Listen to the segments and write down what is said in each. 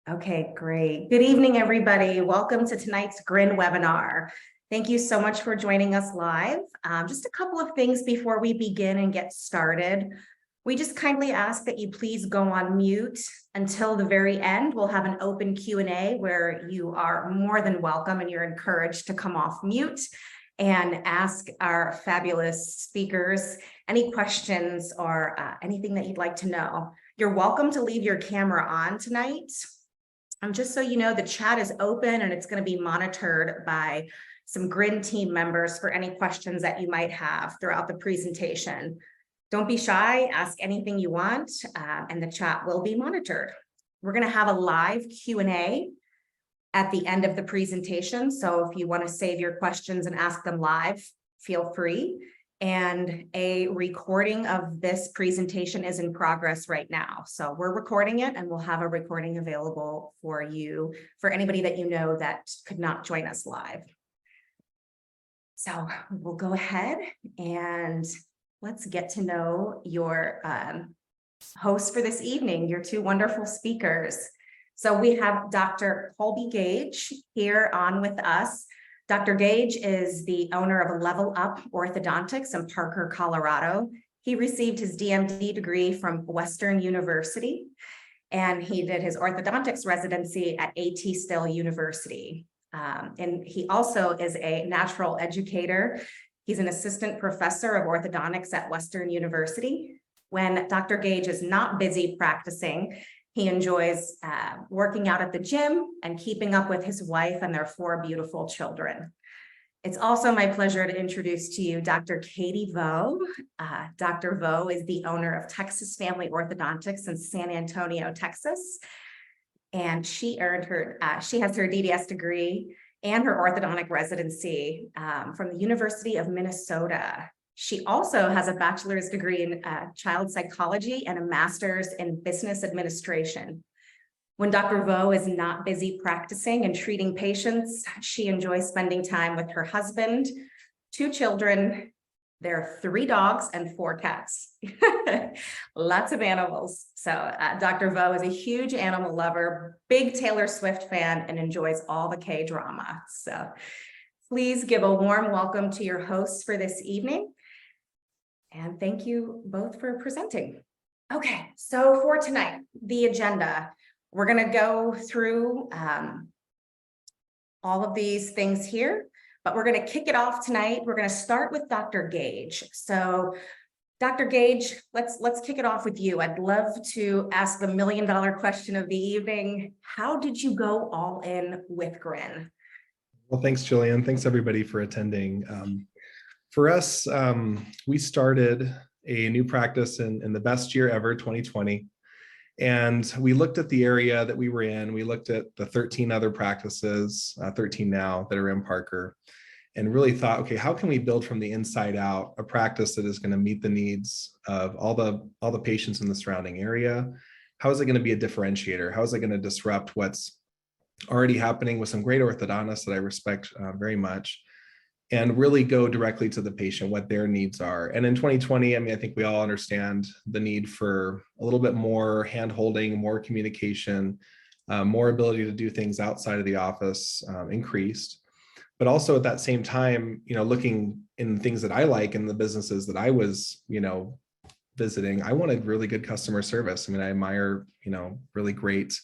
Okay, great. Good evening, everybody. Welcome to tonight's Grin webinar. Thank you so much for joining us live. Just a couple of things before we begin and get started. We just kindly ask that you please go on mute until the very end. We'll have an open Q&A where you are more than welcome and you're encouraged to come off mute and ask our fabulous speakers any questions or anything that you'd like to know. You're welcome to leave your camera on tonight. Just so you know, the chat is open and it's going to be monitored by some Grin team members for any questions that you might have throughout the presentation. Don't be shy, ask anything you want, and the chat will be monitored. We're going to have a live Q&A at the end of the presentation. So if you want to save your questions and ask them live, feel free. And a recording of this presentation is in progress right now. So we're recording it and we'll have a recording available for you, for anybody that you know that could not join us live. So we'll go ahead and let's get to know your hosts for this evening, your two wonderful speakers. So we have Dr. Colby Gage here on with us. Dr. Gage is the owner of LevelUp Orthodontics in Parker, Colorado. He received his DMD degree from Western University, and he did his orthodontics residency at A.T. Still University. And he also is a natural educator. He's an assistant professor of orthodontics at Western University. When Dr. Gage is not busy practicing, he enjoys working out at the gym and keeping up with his wife and their 4 beautiful children. It's also my pleasure to introduce to you Dr. Katie Vo. Dr. Vo is the owner of Texas Family Orthodontics in San Antonio, Texas. And she has her DDS degree and her orthodontic residency from the University of Minnesota. She also has a bachelor's degree in child psychology and a master's in business administration. When Dr. Vo is not busy practicing and treating patients, she enjoys spending time with her husband, 2 children, their 3 dogs and 4 cats. Lots of animals. So Dr. Vo is a huge animal lover, big Taylor Swift fan, and enjoys all the K-drama. So please give a warm welcome to your hosts for this evening. And thank you both for presenting. Okay, so for tonight, the agenda, we're going to go through all of these things here, but we're going to kick it off tonight. We're going to start with Dr. Gage. So Dr. Gage, let's kick it off with you. I'd love to ask the $1 million question of the evening. How did you go all in with Grin? Well, thanks, Jillian. Thanks, everybody, for attending. For us, we started a new practice in the best year ever, 2020. And we looked at the area that we were in. We looked at the 13 other practices, 13 now, that are in Parker, and really thought, okay, how can we build from the inside out a practice that is going to meet the needs of all the patients in the surrounding area? How is it going to be a differentiator? How is it going to disrupt what's already happening with some great orthodontists that I respect very much? And really go directly to the patient, what their needs are. And in 2020, I mean, I think we all understand the need for a little bit more hand-holding, more communication, more ability to do things outside of the office increased. But also at that same time, looking in things that I like in the businesses that I was, visiting, I wanted really good customer service. I mean, I admire, really great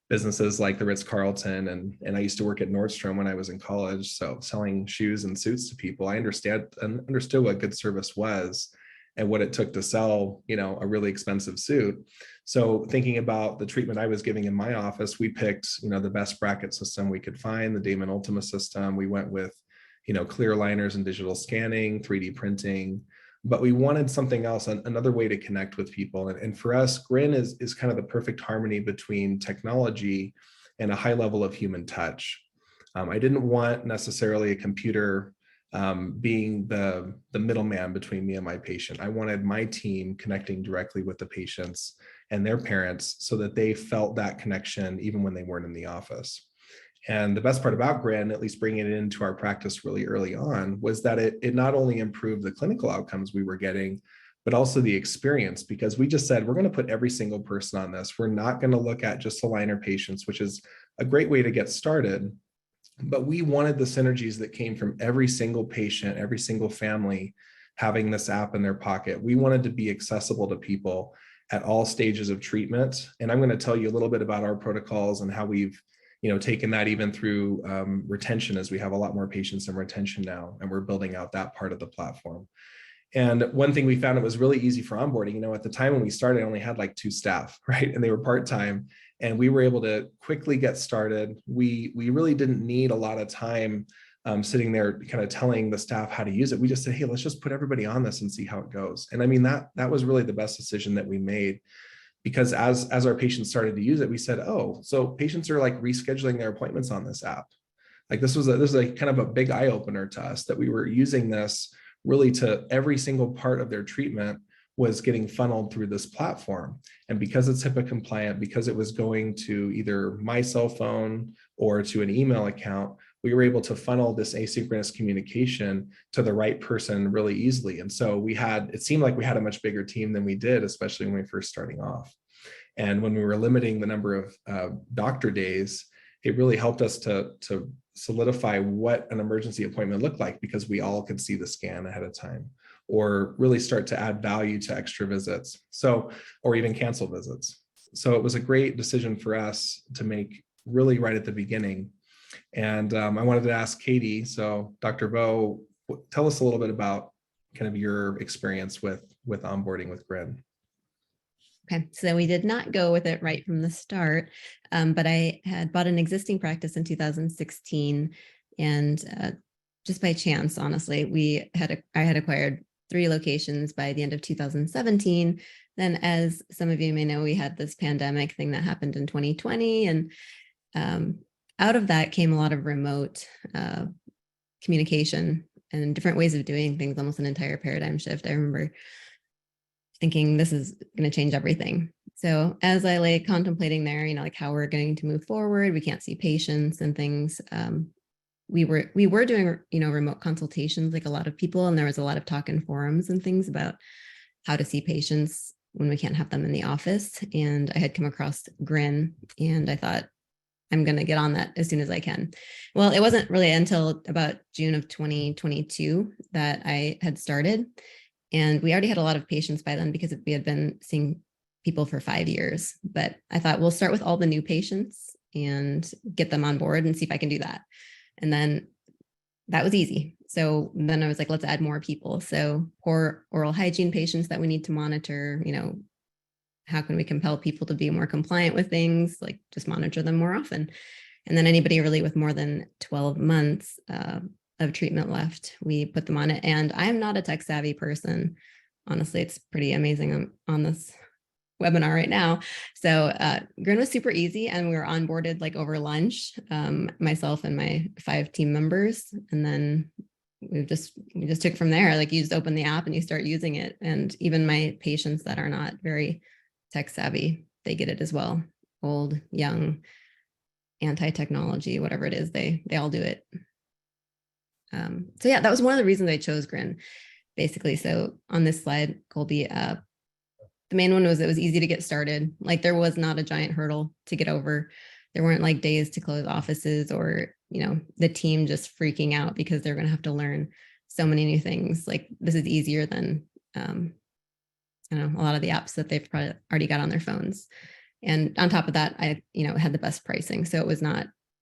businesses like the Ritz-Carlton, and I used to work at Nordstrom when I was in college. So selling shoes and suits to people, I understood what good service was and what it took to sell, a really expensive suit. So thinking about the treatment I was giving in my office, we picked, the best bracket system we could find, the Damon Ultima system. We went with, clear aligners and digital scanning, 3D printing. But we wanted something else, another way to connect with people. And for us, Grin is kind of the perfect harmony between technology and a high level of human touch. I didn't want necessarily a computer being the middleman between me and my patient. I wanted my team connecting directly with the patients and their parents so that they felt that connection even when they weren't in the office. And the best part about Grin, at least bringing it into our practice really early on, was that it not only improved the clinical outcomes we were getting, but also the experience, because we just said, we're going to put every single person on this. We're not going to look at just aligner patients, which is a great way to get started. But we wanted the synergies that came from every single patient, every single family having this app in their pocket. We wanted to be accessible to people at all stages of treatment. And I'm going to tell you a little bit about our protocols and how we've taken that even through retention, as we have a lot more patients in retention now, and we're building out that part of the platform. And one thing we found, it was really easy for onboarding. At the time when we started, I only had like 2 staff, right? And they were part-time, and we were able to quickly get started. We really didn't need a lot of time sitting there kind of telling the staff how to use it. We just said, hey, let's just put everybody on this and see how it goes. And I mean, that was really the best decision that we made, because as our patients started to use it, we said, oh, so patients are like rescheduling their appointments on this app. Like this was a kind of a big eye opener to us, that we were using this really to every single part of their treatment was getting funneled through this platform. And because it's HIPAA compliant, because it was going to either my cell phone or to an email account, we were able to funnel this asynchronous communication to the right person really easily. And so it seemed like we had a much bigger team than we did, especially when we were first starting off. And when we were limiting the number of doctor days, it really helped us to solidify what an emergency appointment looked like, because we all could see the scan ahead of time, or really start to add value to extra visits. Or even cancel visits. So it was a great decision for us to make really right at the beginning. And I wanted to ask Katie, so Dr. Vo, tell us a little bit about kind of your experience with onboarding with Grin. Okay, so we did not go with it right from the start, but I had bought an existing practice in 2016, and just by chance, honestly, I had acquired 3 locations by the end of 2017. Then, as some of you may know, we had this pandemic thing that happened in 2020, and out of that came a lot of remote communication and different ways of doing things, almost an entire paradigm shift. I remember thinking this is going to change everything. So as I lay contemplating there, like how we're going to move forward, we can't see patients and things. We were doing, remote consultations like a lot of people, and there was a lot of talk in forums and things about how to see patients when we can't have them in the office. And I had come across Grin, and I thought, I'm going to get on that as soon as I can. Well, it wasn't really until about June of 2022 that I had started. And we already had a lot of patients by then, because we had been seeing people for 5 years. But I thought we'll start with all the new patients and get them on board and see if I can do that. And then that was easy. So then I was like, let's add more people. So poor oral hygiene patients that we need to monitor, how can we compel people to be more compliant with things, like just monitor them more often. And then anybody really with more than 12 months of treatment left, we put them on it. And I'm not a tech savvy person. Honestly, it's pretty amazing on this webinar right now. So Grin was super easy, and we were onboarded like over lunch, myself and my 5 team members. And then we just took from there. Like, you just open the app and you start using it. And even my patients that are not very tech savvy, they get it as well. Old, young, anti-technology, whatever it is, they all do it. So yeah, that was one of the reasons I chose Grin, basically. So on this slide, Colby, the main one was it was easy to get started. Like, there was not a giant hurdle to get over. There weren't like days to close offices, or, the team just freaking out because they're going to have to learn so many new things. Like, this is easier than, a lot of the apps that they've probably already got on their phones. And on top of that, I, had the best pricing. So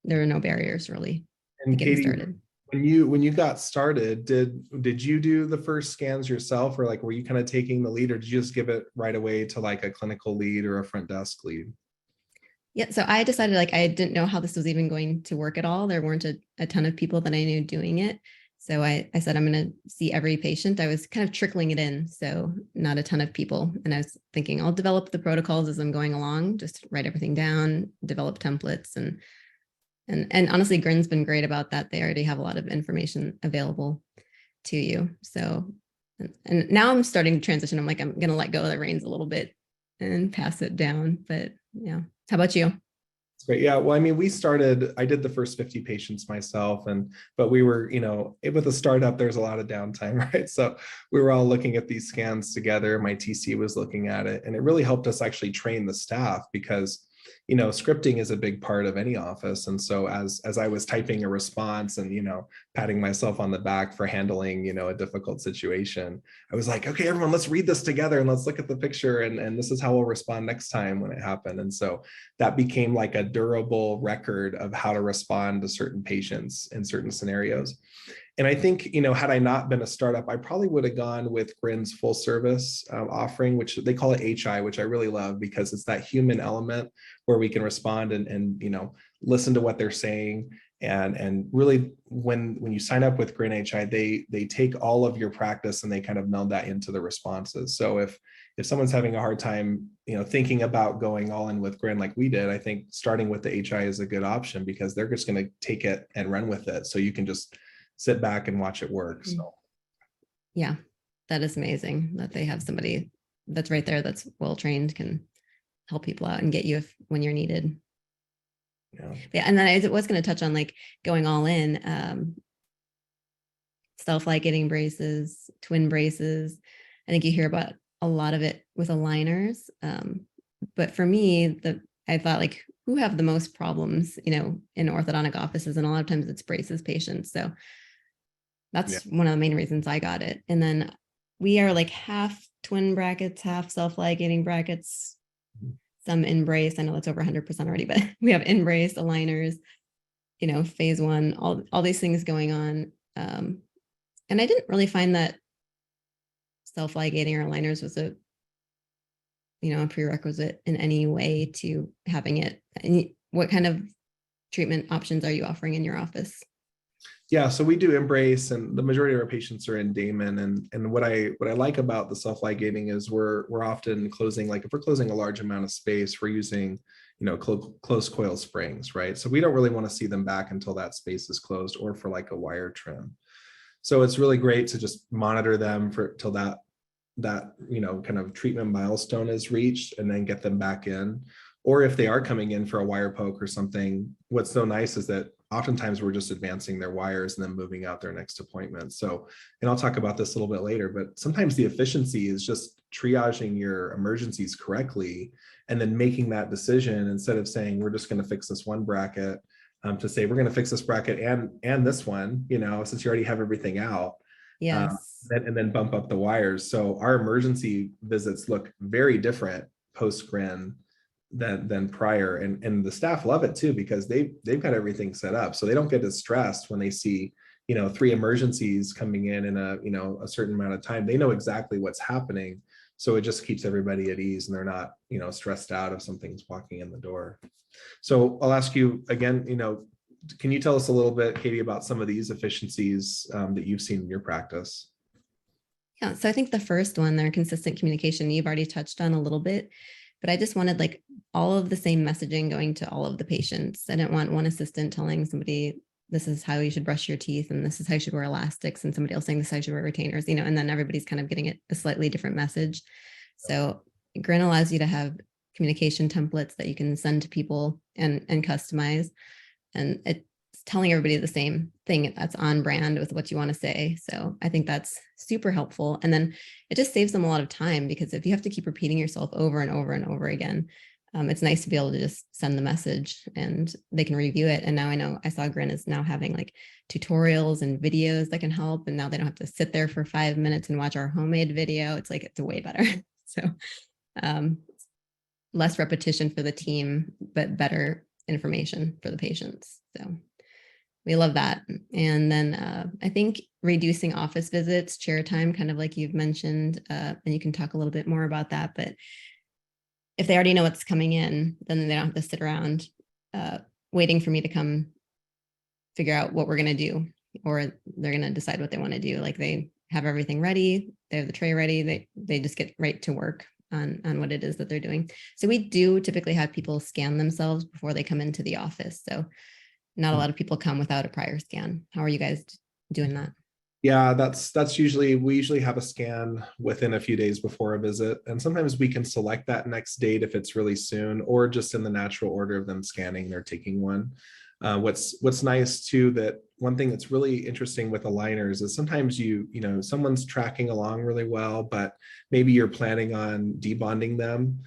there were no barriers really to getting started. When you got started, did you do the first scans yourself, or like were you kind of taking the lead, or did you just give it right away to like a clinical lead or a front desk lead? Yeah, so I decided, like, I didn't know how this was even going to work at all. There weren't a ton of people that I knew doing it. So I said, I'm going to see every patient. I was kind of trickling it in, so not a ton of people. And I was thinking, I'll develop the protocols as I'm going along, just write everything down, develop templates, and honestly, Grin's been great about that. They already have a lot of information available to you. So, and now I'm starting to transition. I'm going to let go of the reins a little bit and pass it down. But yeah, how about you? It's great. Yeah. Well, I mean, I did the first 50 patients myself, but we were, with a startup, there's a lot of downtime, right? So we were all looking at these scans together. My TC was looking at it, and it really helped us actually train the staff because, scripting is a big part of any office. And so as I was typing a response and, patting myself on the back for handling, a difficult situation, I was like, okay, everyone, let's read this together and let's look at the picture. And this is how we'll respond next time when it happened. And so that became like a durable record of how to respond to certain patients in certain scenarios. And I think, had I not been a startup, I probably would have gone with Grin's full service offering, which they call it HI, which I really love because it's that human element where we can respond and listen to what they're saying. And really, when you sign up with Grin HI, they take all of your practice and they kind of meld that into the responses. So if someone's having a hard time, thinking about going all in with Grin like we did, I think starting with the HI is a good option because they're just going to take it and run with it. So you can just sit back and watch it work. So yeah, that is amazing that they have somebody that's right there that's well trained, can help people out and get you when you're needed. Yeah. And then I was going to touch on like going all in, self-ligating braces, twin braces. I think you hear about a lot of it with aligners. But for me, I thought like, who have the most problems, in orthodontic offices, and a lot of times it's braces patients. So that's one of the main reasons I got it. And then we are like half twin brackets, half self-ligating brackets, some in brace. I know that's over 100% already, but we have in brace aligners, phase one, all these things going on. And I didn't really find that self-ligating or aligners was a prerequisite in any way to having it. And what kind of treatment options are you offering in your office? Yeah, so we do embrace, and the majority of our patients are in Damon. And what I like about the self-ligating is we're often closing, like if we're closing a large amount of space, we're using closed coil springs, right? So we don't really want to see them back until that space is closed, or for like a wire trim. So it's really great to just monitor them till that kind of treatment milestone is reached, and then get them back in. Or if they are coming in for a wire poke or something, what's so nice is that oftentimes we're just advancing their wires and then moving out their next appointment. So, and I'll talk about this a little bit later, but sometimes the efficiency is just triaging your emergencies correctly and then making that decision instead of saying, we're just going to fix this one bracket, to say, we're going to fix this bracket and this one, since you already have everything out. Yes. And then bump up the wires. So our emergency visits look very different post-Grin than prior, and the staff love it too because they've got everything set up, so they don't get as stressed when they see 3 emergencies coming in a certain amount of time. They know exactly what's happening, so it just keeps everybody at ease, and they're not stressed out if something's walking in the door. So I'll ask you again, can you tell us a little bit, Katie, about some of these efficiencies that you've seen in your practice? Yeah, so I think the first one, their consistent communication, you've already touched on a little bit, but I just wanted like all of the same messaging going to all of the patients. I didn't want one assistant telling somebody, this is how you should brush your teeth, and this is how you should wear elastics, and somebody else saying this is how you should wear retainers, and then everybody's kind of getting a slightly different message. So Grin allows you to have communication templates that you can send to people and customize. And it's telling everybody the same thing that's on brand with what you want to say. So I think that's super helpful. And then it just saves them a lot of time, because if you have to keep repeating yourself over and over and over again, it's nice to be able to just send the message and they can review it. And now I saw Grin is now having like tutorials and videos that can help. And now they don't have to sit there for 5 minutes and watch our homemade video. It's way better. So less repetition for the team, but better information for the patients. So we love that. And then I think reducing office visits, chair time, kind of like you've mentioned, and you can talk a little bit more about that. But if they already know what's coming in, then they don't have to sit around waiting for me to come figure out what we're going to do, or they're going to decide what they want to do. Like they have everything ready. They have the tray ready. They just get right to work on what it is that they're doing. So we do typically have people scan themselves before they come into the office. So not a lot of people come without a prior scan. How are you guys doing that? Yeah, that's usually, we usually have a scan within a few days before a visit. And sometimes we can select that next date if it's really soon, or just in the natural order of them scanning, they're taking one. What's nice too, that one thing that's really interesting with aligners is sometimes someone's tracking along really well, but maybe you're planning on debonding them.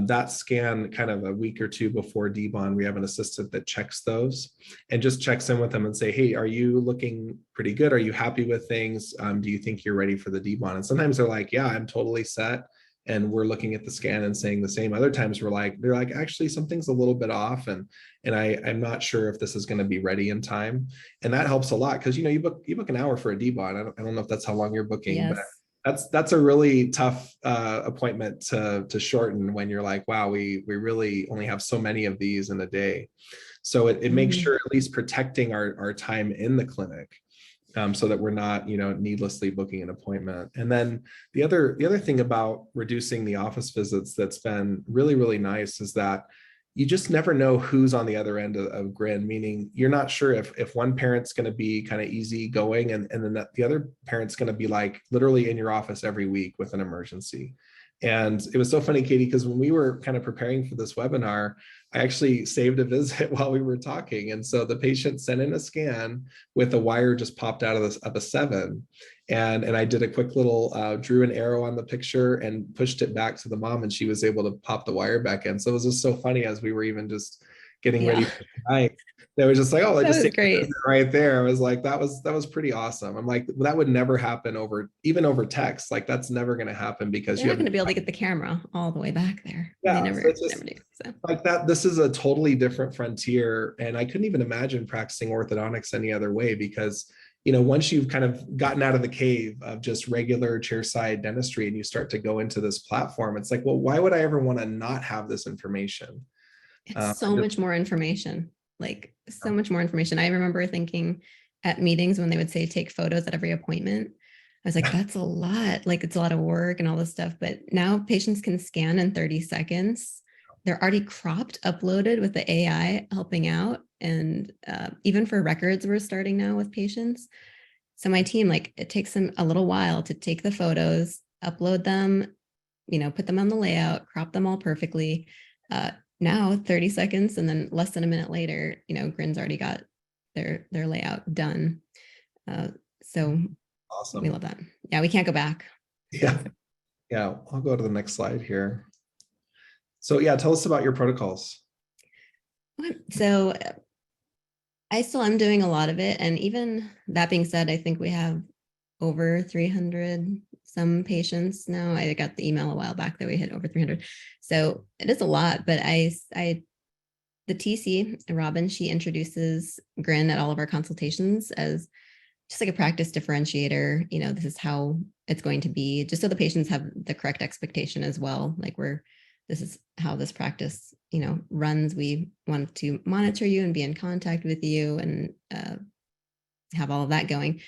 That scan kind of a week or two before debond, we have an assistant that checks those and just checks in with them and say, hey, are you looking pretty good? Are you happy with things? Do you think you're ready for the debond? And sometimes they're like, yeah, I'm totally set. And we're looking at the scan and saying the same. Other times they're like, actually, something's a little bit off. And I'm not sure if this is going to be ready in time. And that helps a lot because, you book an hour for a debond. I don't know if that's how long you're booking, but that's a really tough appointment to shorten when you're like, wow, we really only have so many of these in a day. So it makes sure at least protecting our time in the clinic, so that we're not, needlessly booking an appointment. And then the other thing about reducing the office visits that's been really, really nice is that you just never know who's on the other end of Grin, meaning you're not sure if one parent's going to be kind of easy going and then the other parent's going to be like literally in your office every week with an emergency. And it was so funny, Katie, because when we were kind of preparing for this webinar, I actually saved a visit while we were talking. And so the patient sent in a scan with a wire just popped out of a 7. And I did a quick little, drew an arrow on the picture and pushed it back to the mom, and she was able to pop the wire back in. So it was just so funny as we were even just getting ready for the night. They were just like, oh, I just saved great right there. I was like, that was pretty awesome. I'm like, that would never happen over text. Like that's never going to happen because you're not going to be able to get the camera all the way back there. Yeah, they never do. So. Like that, this is a totally different frontier. And I couldn't even imagine practicing orthodontics any other way because, once you've kind of gotten out of the cave of just regular chairside dentistry and you start to go into this platform, it's like, well, why would I ever want to not have this information? It's so much more information, like so much more information. I remember thinking at meetings when they would say, take photos at every appointment. I was like, that's a lot, like it's a lot of work and all this stuff. But now patients can scan in 30 seconds. They're already cropped, uploaded with the AI helping out. And even for records, we're starting now with patients. So my team, like it takes them a little while to take the photos, upload them, put them on the layout, crop them all perfectly. Now 30 seconds and then less than a minute later, Grin's already got their layout done. So awesome. We love that. Yeah, we can't go back. Yeah. I'll go to the next slide here. So yeah, tell us about your protocols. So I still am doing a lot of it. And even that being said, I think we have over 300 some patients now. I got the email a while back that we hit over 300. So it is a lot, but the TC, Robin, she introduces Grin at all of our consultations as just like a practice differentiator. This is how it's going to be, just so the patients have the correct expectation as well. Like this is how this practice, runs. We want to monitor you and be in contact with you and have all of that going.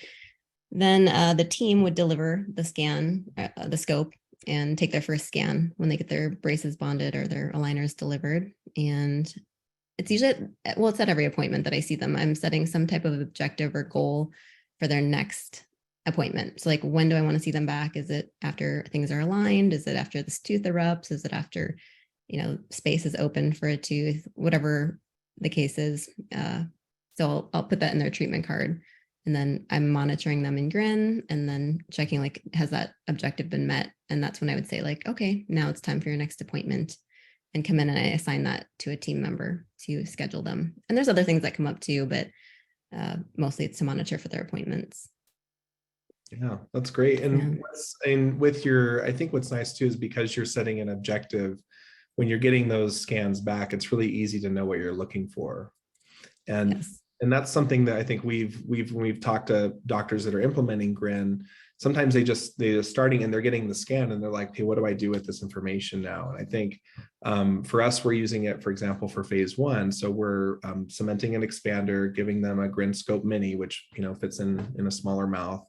Then the team would deliver the scan, the scope, and take their first scan when they get their braces bonded or their aligners delivered. And it's usually, it's at every appointment that I see them. I'm setting some type of objective or goal for their next appointment. So like, when do I want to see them back? Is it after things are aligned? Is it after this tooth erupts? Is it after, space is open for a tooth, whatever the case is. So I'll put that in their treatment card. And then I'm monitoring them in Grin and then checking like, has that objective been met? And that's when I would say like, okay, now it's time for your next appointment, and come in and I assign that to a team member to schedule them. And there's other things that come up too, but mostly it's to monitor for their appointments. Yeah, that's great. And I think what's nice too is because you're setting an objective, when you're getting those scans back, it's really easy to know what you're looking for. And yes. And that's something that I think we've talked to doctors that are implementing Grin. Sometimes they're just starting and they're getting the scan and they're like, hey, what do I do with this information now? And I think for us, we're using it, for example, for phase 1. So we're cementing an expander, giving them a Grin Scope Mini, which fits in a smaller mouth,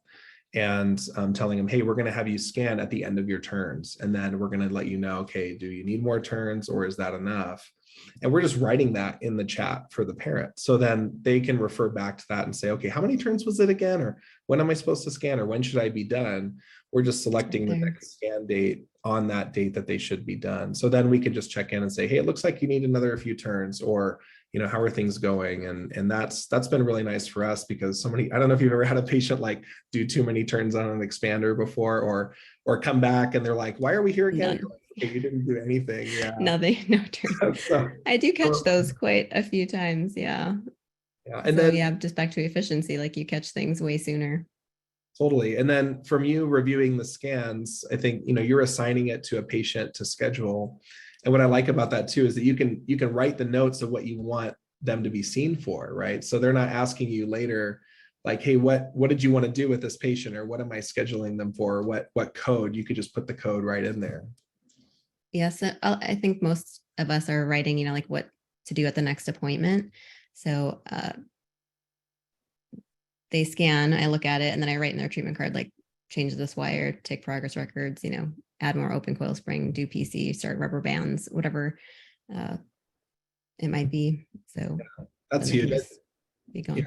and telling them, hey, we're going to have you scan at the end of your turns, and then we're going to let you know, okay, do you need more turns or is that enough? And we're just writing that in the chat for the parent. So then they can refer back to that and say, okay, how many turns was it again? Or when am I supposed to scan? Or when should I be done? We're just selecting the next scan date on that date that they should be done. So then we can just check in and say, hey, it looks like you need another few turns, or, you know, how are things going? And that's been really nice for us, because I don't know if you've ever had a patient like do too many turns on an expander before, or come back and they're like, why are we here again? Like, okay, you didn't do anything. Yeah. No turns. So, I do catch those quite a few times. Yeah. Yeah. And so then, yeah, just back to efficiency, like you catch things way sooner. Totally. And then from you reviewing the scans, I think, you know, you're assigning it to a patient to schedule. And what I like about that too is that you can write the notes of what you want them to be seen for, right? So they're not asking you later, like, hey, what did you want to do with this patient, or what am I scheduling them for? What code? You could just put the code right in there. Yes, I think most of us are writing, you know, like what to do at the next appointment. So they scan, I look at it, and then I write in their treatment card, like change this wire, take progress records, you know, add more open coil spring, do PC, start rubber bands, whatever it might be. So that's huge. Be gone. Yeah.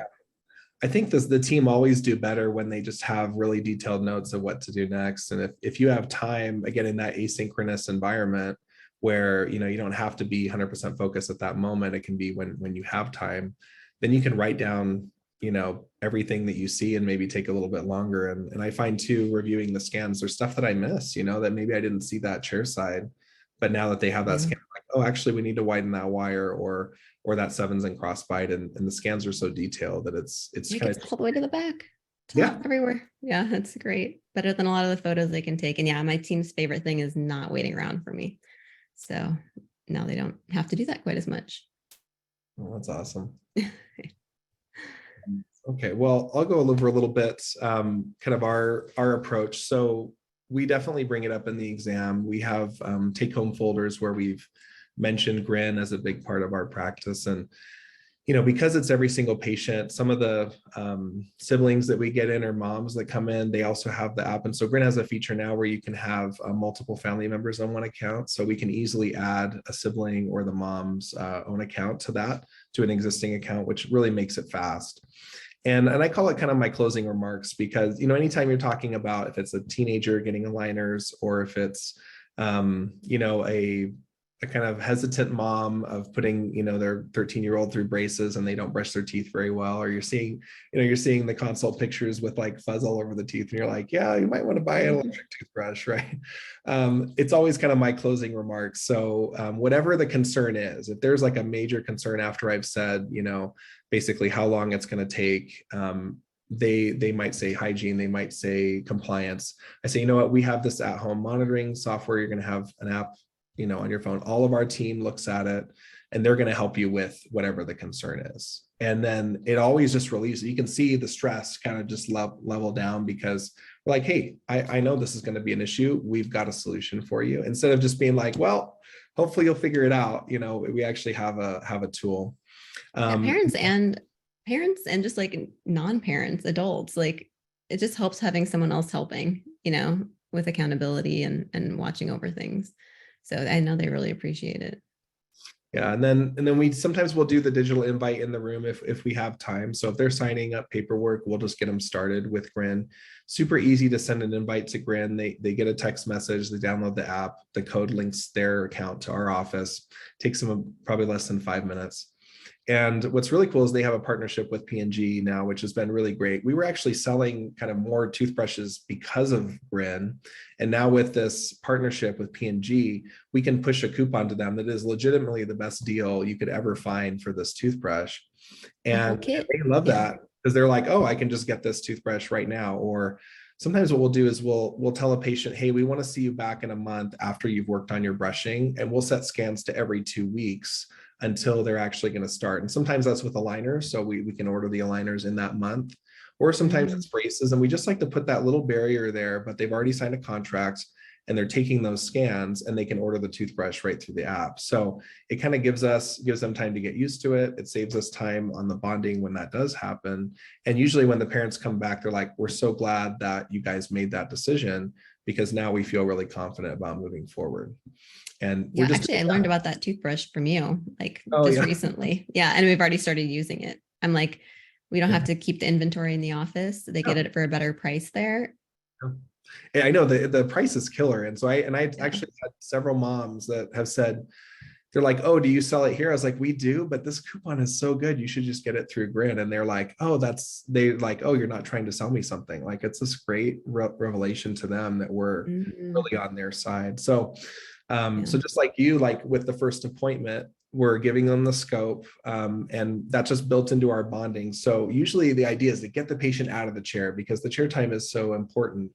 I think the team always do better when they just have really detailed notes of what to do next. And if you have time, again, in that asynchronous environment where, you know, you don't have to be 100% focused at that moment, it can be when you have time, then you can write down, you know, everything that you see and maybe take a little bit longer. And I find too, reviewing the scans, there's stuff that I miss, you know, that maybe I didn't see that chair side, but now that they have that scan, like, oh, actually we need to widen that wire, or that 7's in crossbite, and the scans are so detailed that it's kind of all the way to the back. Yeah, everywhere. Yeah, that's great. Better than a lot of the photos they can take. And yeah, my team's favorite thing is not waiting around for me. So now they don't have to do that quite as much. Oh, that's awesome. Okay, well, I'll go over a little bit kind of our approach. So we definitely bring it up in the exam. We have take-home folders where we've mentioned Grin as a big part of our practice. And, you know, because it's every single patient, some of the siblings that we get in, or moms that come in, they also have the app. And so Grin has a feature now where you can have multiple family members on one account. So we can easily add a sibling or the mom's own account to an existing account, which really makes it fast. And I call it kind of my closing remarks, because, you know, anytime you're talking about, if it's a teenager getting aligners, or if it's, you know, a kind of hesitant mom of putting, you know, their 13-year-old through braces and they don't brush their teeth very well, or you're seeing the consult pictures with like fuzz all over the teeth, and you're like, yeah, you might want to buy an electric toothbrush, right? It's always kind of my closing remarks. So whatever the concern is, if there's like a major concern after I've said, you know, basically how long it's going to take, they might say hygiene, they might say compliance. I say, you know what, we have this at-home monitoring software. You're going to have an app, you know, on your phone. All of our team looks at it, and they're going to help you with whatever the concern is. And then it always just releases. You can see the stress kind of just level down, because we're like, hey, I know this is going to be an issue. We've got a solution for you. Instead of just being like, well, hopefully you'll figure it out. You know, we actually have a tool. Parents and just like non-parents, adults, like it just helps having someone else helping, you know, with accountability and watching over things. So I know they really appreciate it. Yeah, and then we sometimes we'll do the digital invite in the room if we have time. So if they're signing up paperwork, we'll just get them started with Grin. Super easy to send an invite to Grin. They get a text message, they download the app, the code links their account to our office. Takes them probably less than 5 minutes. And what's really cool is they have a partnership with P&G now, which has been really great. We were actually selling kind of more toothbrushes because of Grin. And now with this partnership with P&G, we can push a coupon to them that is legitimately the best deal you could ever find for this toothbrush. And they love that, because they're like, oh, I can just get this toothbrush right now. Or sometimes what we'll do is we'll tell a patient, hey, we want to see you back in a month after you've worked on your brushing, and we'll set scans to every 2 weeks until they're actually going to start. And sometimes that's with aligners. So we can order the aligners in that month, or sometimes it's braces. And we just like to put that little barrier there, but they've already signed a contract and they're taking those scans, and they can order the toothbrush right through the app. So it kind of gives them time to get used to it. It saves us time on the bonding when that does happen. And usually when the parents come back, they're like, we're so glad that you guys made that decision, because now we feel really confident about moving forward. And Yeah, actually, I learned about that toothbrush from you, like Oh, just yeah. recently. Yeah, and we've already started using it. I'm like, we don't have to keep the inventory in the office. They get it for a better price there. Yeah, I know the price is killer. And so I actually had several moms that have said, they're like, oh, do you sell it here? I was like, we do, but this coupon is so good. You should just get it through Grin. And they're like, oh, oh, you're not trying to sell me something. Like, it's this great revelation to them that we're really on their side. So, so just like you, like with the first appointment, we're giving them the scope, and that's just built into our bonding. So usually the idea is to get the patient out of the chair, because the chair time is so important.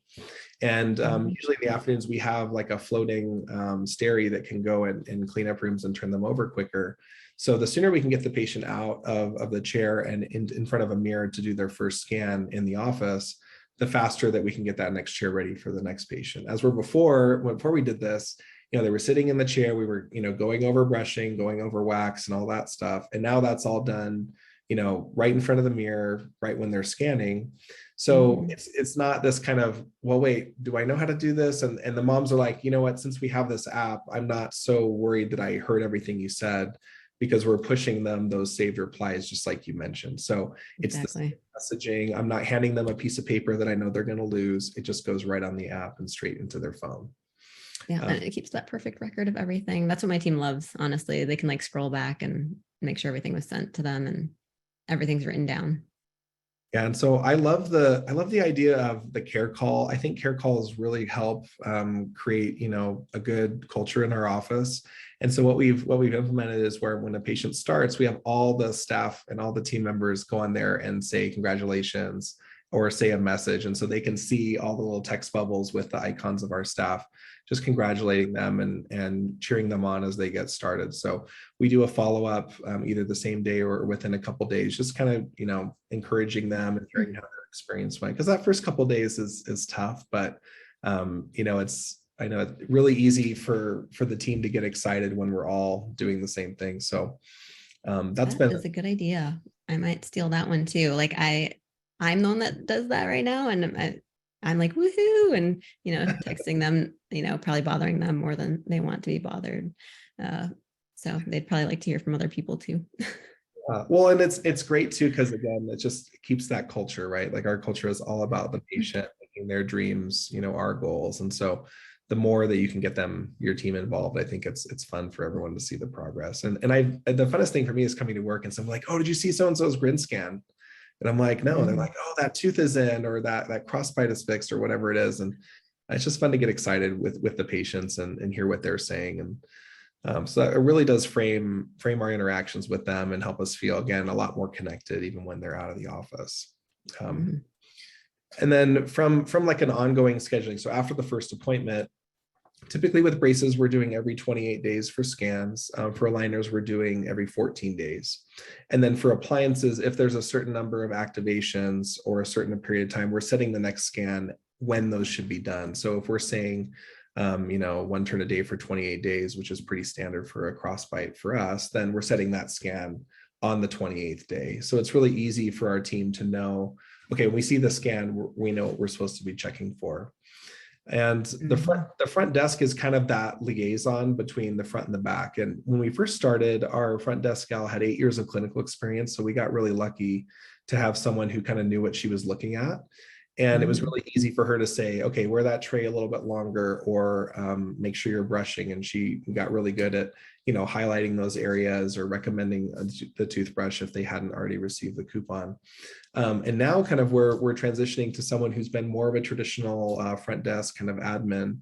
And usually in the afternoons, we have like a floating steri that can go in cleanup rooms and turn them over quicker. So the sooner we can get the patient out of the chair and in front of a mirror to do their first scan in the office, the faster that we can get that next chair ready for the next patient. As we're before we did this, they were sitting in the chair, we were, going over brushing, going over wax and all that stuff. And now that's all done, right in front of the mirror, right when they're scanning. So it's not this kind of, well, wait, do I know how to do this? And the moms are like, you know what, since we have this app, I'm not so worried that I heard everything you said, because we're pushing them those saved replies, just like you mentioned. So it's the messaging. I'm not handing them a piece of paper that I know they're going to lose. It just goes right on the app and straight into their phone. Yeah, and it keeps that perfect record of everything. That's what my team loves, honestly. They can like scroll back and make sure everything was sent to them and everything's written down. Yeah, and so I love the idea of the care call. I think care calls really help create a good culture in our office. And so what we've implemented is where when a patient starts, we have all the staff and all the team members go on there and say congratulations or say a message, and so they can see all the little text bubbles with the icons of our staff, just congratulating them and cheering them on as they get started. So we do a follow-up either the same day or within a couple of days, just kind of, encouraging them and hearing how their experience went. Because that first couple of days is tough, but I know it's really easy for the team to get excited when we're all doing the same thing. So that's a good idea. I might steal that one too. Like I'm the one that does that right now. And I'm like, woohoo. And, texting them, probably bothering them more than they want to be bothered. So they'd probably like to hear from other people too. Well, and it's great too, because again, it just keeps that culture, right? Like our culture is all about the patient making their dreams, our goals. And so the more that you can get your team involved, I think it's fun for everyone to see the progress. And the funnest thing for me is coming to work and someone like, oh, did you see so-and-so's Grin scan? And I'm like, no. And they're like, oh, that tooth is in, or that crossbite is fixed, or whatever it is. And it's just fun to get excited with the patients and hear what they're saying. And so it really does frame our interactions with them and help us feel, again, a lot more connected, even when they're out of the office. And then from like an ongoing scheduling. So after the first appointment, typically with braces, we're doing every 28 days for scans. For aligners, we're doing every 14 days. And then for appliances, if there's a certain number of activations or a certain period of time, we're setting the next scan when those should be done. So if we're saying, one turn a day for 28 days, which is pretty standard for a crossbite for us, then we're setting that scan on the 28th day. So it's really easy for our team to know, okay, when we see the scan, we know what we're supposed to be checking for. And the front desk is kind of that liaison between the front and the back. And when we first started, our front desk gal had 8 years of clinical experience. So we got really lucky to have someone who kind of knew what she was looking at. And it was really easy for her to say, okay, wear that tray a little bit longer, or make sure you're brushing. And she got really good at, highlighting those areas or recommending the toothbrush if they hadn't already received the coupon. And now kind of we're transitioning to someone who's been more of a traditional front desk kind of admin.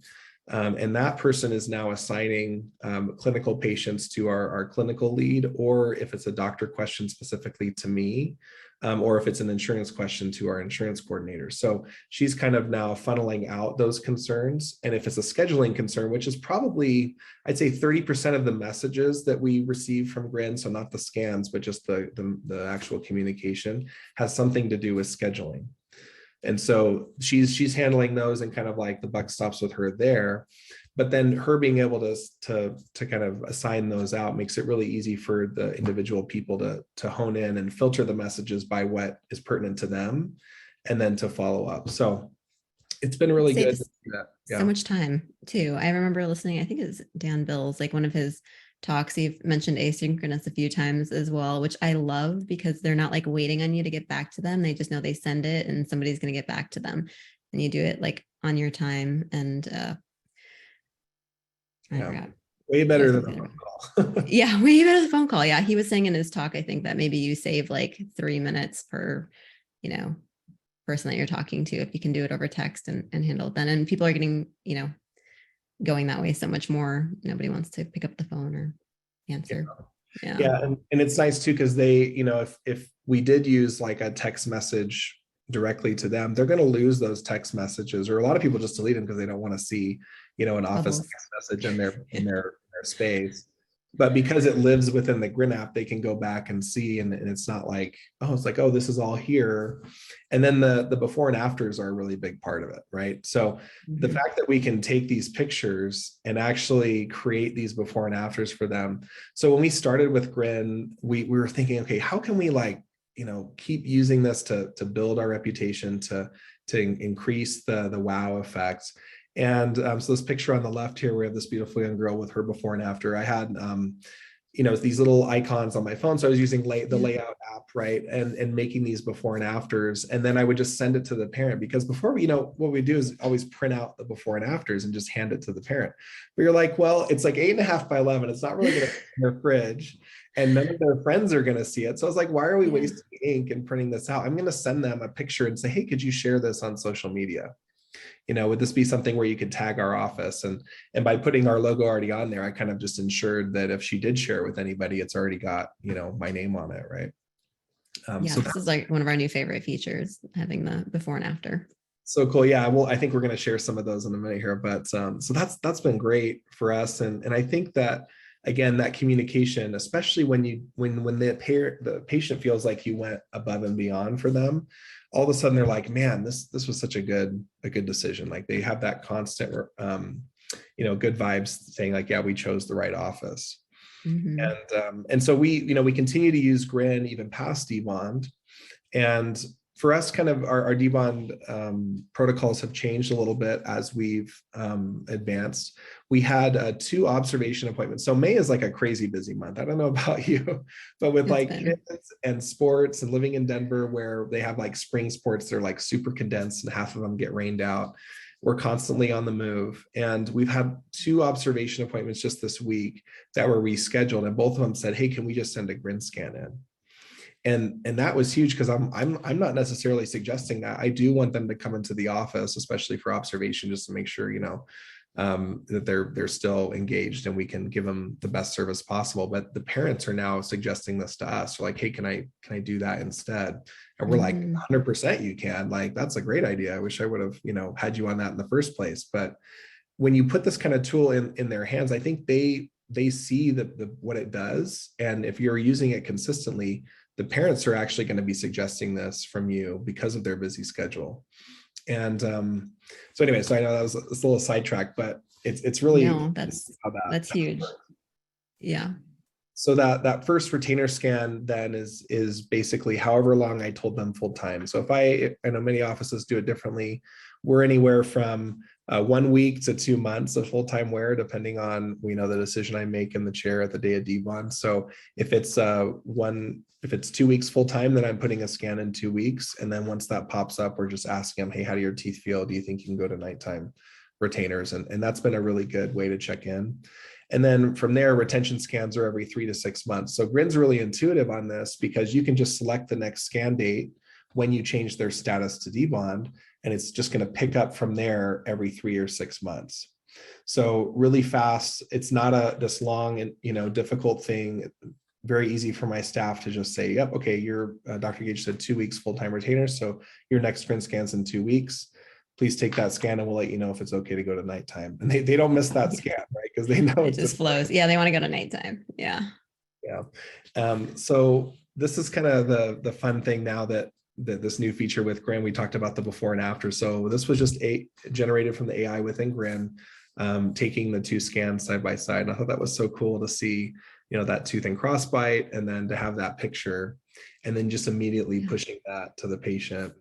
And that person is now assigning clinical patients to our clinical lead, or if it's a doctor question specifically to me, or if it's an insurance question to our insurance coordinator. So she's kind of now funneling out those concerns. And if it's a scheduling concern, which is probably, I'd say 30% of the messages that we receive from Grin, so not the scans, but just the actual communication, has something to do with scheduling. And so she's handling those, and kind of like the buck stops with her there. But then her being able to kind of assign those out makes it really easy for the individual people to hone in and filter the messages by what is pertinent to them, and then to follow up. So it's been really good. so much time too. I remember listening, I think it's Dan Bill's, like one of his talks. He mentioned asynchronous a few times as well, which I love because they're not like waiting on you to get back to them. They just know they send it and somebody's going to get back to them, and you do it like on your time. And I forgot. Way better than a phone call. Yeah, way better than a phone call. Yeah, he was saying in his talk, I think that maybe you save like 3 minutes per, person that you're talking to if you can do it over text and handle it then. And people are getting, going that way so much more. Nobody wants to pick up the phone or answer. Yeah. And it's nice too, because they, if we did use like a text message directly to them, they're going to lose those text messages, or a lot of people just delete them because they don't want to see, an office text message in their space. But because it lives within the Grin app, they can go back and see, and it's not like, it's like, this is all here. And then the before and afters are a really big part of it, right? So the fact that we can take these pictures and actually create these before and afters for them. So when we started with Grin, we were thinking, okay, how can we keep using this to build our reputation, to increase the wow effect. And so this picture on the left here, we have this beautiful young girl with her before and after. I had, these little icons on my phone. So I was using the layout app, right? And making these before and afters. And then I would just send it to the parent, because before, what we do is always print out the before and afters and just hand it to the parent. But you're like, well, it's like 8.5 by 11. It's not really going to fit in their fridge, and none of their friends are going to see it. So I was like, why are we wasting ink and printing this out? I'm going to send them a picture and say, hey, could you share this on social media? Would this be something where you could tag our office? And by putting our logo already on there, I kind of just ensured that if she did share it with anybody, it's already got, my name on it, right? So this is like one of our new favorite features, having the before and after. So cool. Yeah. Well, I think we're going to share some of those in a minute here, but so that's been great for us. And I think that, again, that communication, especially when the patient feels like you went above and beyond for them, all of a sudden they're like, man, this was such a good decision. Like they have that constant, good vibes saying like, yeah, we chose the right office. And so we continue to use Grin even past dbond. And for us, kind of our dbond protocols have changed a little bit as we've advanced. We had 2 observation appointments. So May is like a crazy busy month. I don't know about you, but with kids and sports and living in Denver, where they have like spring sports, they're like super condensed and half of them get rained out. We're constantly on the move. And we've had 2 observation appointments just this week that were rescheduled. And both of them said, hey, can we just send a Grin scan in? And that was huge, because I'm not necessarily suggesting that. I do want them to come into the office, especially for observation, just to make sure, that they're still engaged and we can give them the best service possible. But the parents are now suggesting this to us. They're like, hey, can I do that instead? And we're like, 100% you can. Like, that's a great idea. I wish I would have, had you on that in the first place. But when you put this kind of tool in their hands, I think they see what it does. And if you're using it consistently, the parents are actually going to be suggesting this from you because of their busy schedule. And so anyway, so I know that was a little sidetrack, but it's really that's huge. Yeah. So that first retainer scan then is basically however long I told them full time. So if I know many offices do it differently, we're anywhere from 1 week to 2 months of full-time wear, depending on the decision I make in the chair at the day of dbond. So if it's 2 weeks full-time, then I'm putting a scan in 2 weeks. And then once that pops up, we're just asking them, hey, how do your teeth feel? Do you think you can go to nighttime retainers? And that's been a really good way to check in. And then from there, retention scans are every 3 to 6 months. So Grin's really intuitive on this, because you can just select the next scan date when you change their status to dbond, and it's just going to pick up from there every 3 or 6 months. So really fast. It's not this long and difficult thing. Very easy for my staff to just say, yep, okay, your Dr. Gage said 2 weeks full-time retainers, so your next Grin scan's in 2 weeks. Please take that scan and we'll let you know if it's okay to go to nighttime. And they don't miss that scan, right? Because they know it just flows. Yeah, they want to go to nighttime. Yeah. So this is kind of the fun thing now that this new feature with Grin. We talked about the before and after. So this was just generated from the AI within Grin, taking the 2 scans side by side. And I thought that was so cool to see, that tooth and crossbite, and then to have that picture, and then just immediately pushing that to the patient.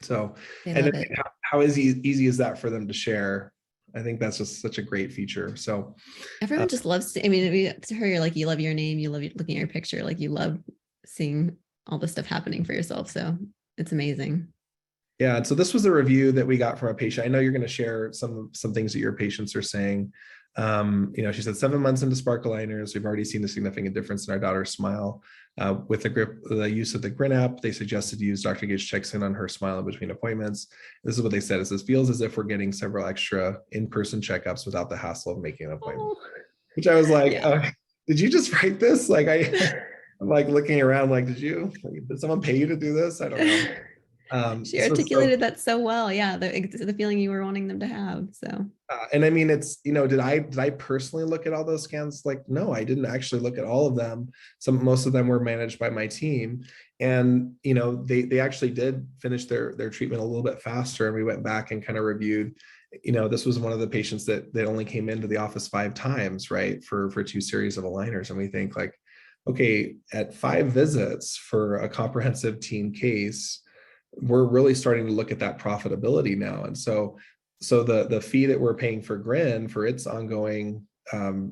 So, They and love then it. how easy is that for them to share? I think that's just such a great feature. So Everyone just loves to, I mean, to her, you're like, you love your name, you love looking at your picture, like you love seeing all the stuff happening for yourself. So it's amazing. yeah, and so this was a review that we got from a patient. I know you're going to share some things that your patients are saying. She said 7 months into Spark aligners, we've already seen a significant difference in our daughter's smile. With the use of the Grin app, they suggested to use Dr. Gage checks in on her smile in between appointments. This is what they said: it feels as if we're getting several extra in-person checkups without the hassle of making an appointment. Oh, Which I was like, yeah. did you just write this? Like I'm like looking around, like, did someone pay you to do this? I don't know. She So articulated that so well. Yeah. The feeling you were wanting them to have. So and I mean, it's, did I personally look at all those scans? Like, no, I didn't actually look at all of them. Most of them were managed by my team. And, they actually did finish their treatment a little bit faster. And we went back and kind of reviewed, this was one of the patients that only came into the office 5 times, right? For 2 series of aligners. And we think like, okay, at 5 visits for a comprehensive teen case, we're really starting to look at that profitability now. And so the fee that we're paying for Grin for its ongoing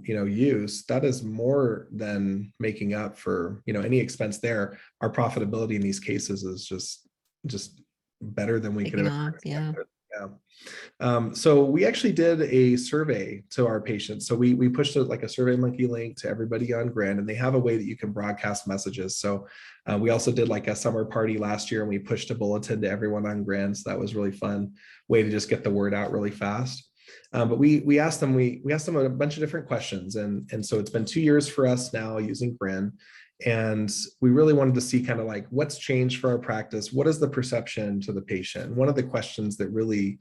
use, that is more than making up for any expense there. Our profitability in these cases is just better than we could taking have off. ever Yeah. expected. Yeah. So we actually did a survey to our patients. So we pushed like a Survey Monkey link to everybody on Grin, and they have a way that you can broadcast messages. So we also did like a summer party last year, and we pushed a bulletin to everyone on Grin. So that was really fun way to just get the word out really fast. But we asked them a bunch of different questions, and so it's been 2 years for us now using Grin. And we really wanted to see kind of like what's changed for our practice. What is the perception to the patient? One of the questions that really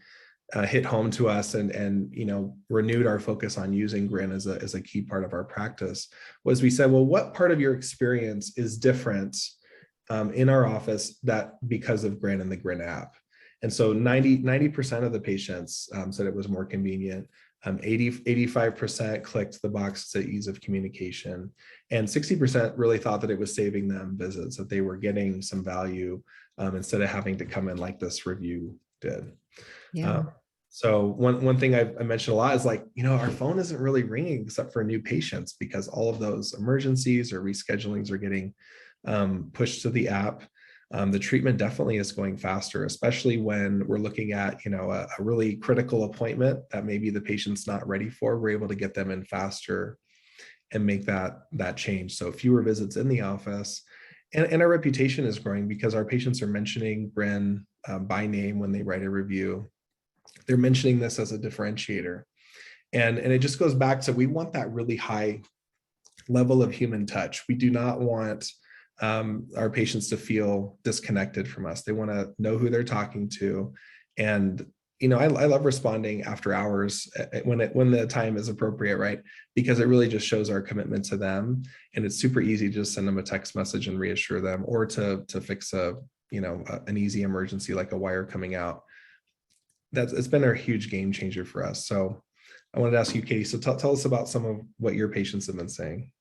hit home to us and renewed our focus on using Grin as a key part of our practice was we said, well, what part of your experience is different in our office that because of Grin and the Grin app? And so 90% of the patients said it was more convenient. 85% clicked the box to ease of communication, and 60% really thought that it was saving them visits, that they were getting some value instead of having to come in like this review did. Yeah. So one thing I mentioned a lot is like, our phone isn't really ringing except for new patients because all of those emergencies or reschedulings are getting pushed to the app. The treatment definitely is going faster, especially when we're looking at, a really critical appointment that maybe the patient's not ready for. We're able to get them in faster and make that change. So fewer visits in the office, and our reputation is growing because our patients are mentioning Grin by name when they write a review. They're mentioning this as a differentiator. And it just goes back to, we want that really high level of human touch. We do not want our patients to feel disconnected from us. They want to know who they're talking to. And, I love responding after hours when the time is appropriate, right? Because it really just shows our commitment to them. And it's super easy to just send them a text message and reassure them, or to fix an easy emergency like a wire coming out. It's been a huge game changer for us. So I wanted to ask you, Katie, so tell us about some of what your patients have been saying.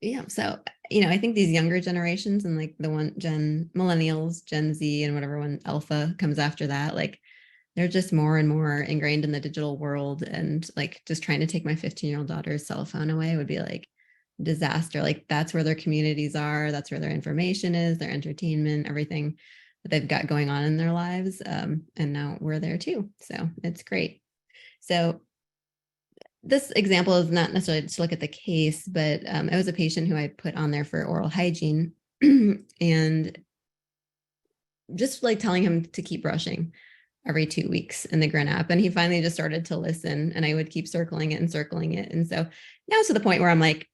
Yeah. So, I think these younger generations and like the millennials, Gen Z, and whatever one alpha comes after that, like they're just more and more ingrained in the digital world. And like just trying to take my 15-year-old daughter's cell phone away would be like disaster. Like that's where their communities are. That's where their information is, their entertainment, everything that they've got going on in their lives. And now we're there too. So it's great. So this example is not necessarily to look at the case, but it was a patient who I put on there for oral hygiene and just like telling him to keep brushing every 2 weeks in the Grin app. And he finally just started to listen, and I would keep circling it. And so now it's to the point where I'm like,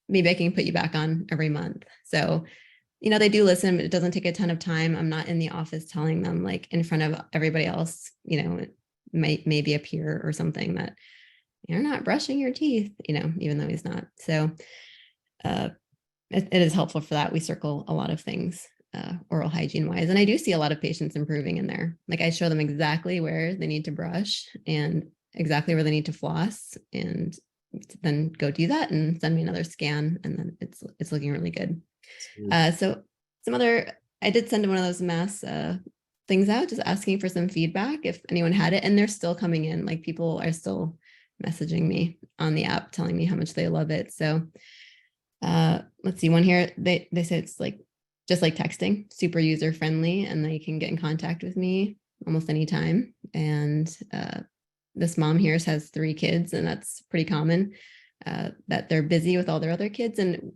maybe I can put you back on every month. So, they do listen, but it doesn't take a ton of time. I'm not in the office telling them like in front of everybody else, maybe a peer or something that you're not brushing your teeth, even though he's not. So it is helpful for that. We circle a lot of things oral hygiene wise. And I do see a lot of patients improving in there. Like I show them exactly where they need to brush and exactly where they need to floss, and then go do that and send me another scan. And then it's looking really good. So some other I did send one of those mass things out, just asking for some feedback if anyone had it, and they're still coming in. Like people are still messaging me on the app, telling me how much they love it. So let's see, one here, they say it's like just like texting, super user friendly, and they can get in contact with me almost anytime. And this mom here has 3 kids, and that's pretty common, that they're busy with all their other kids. And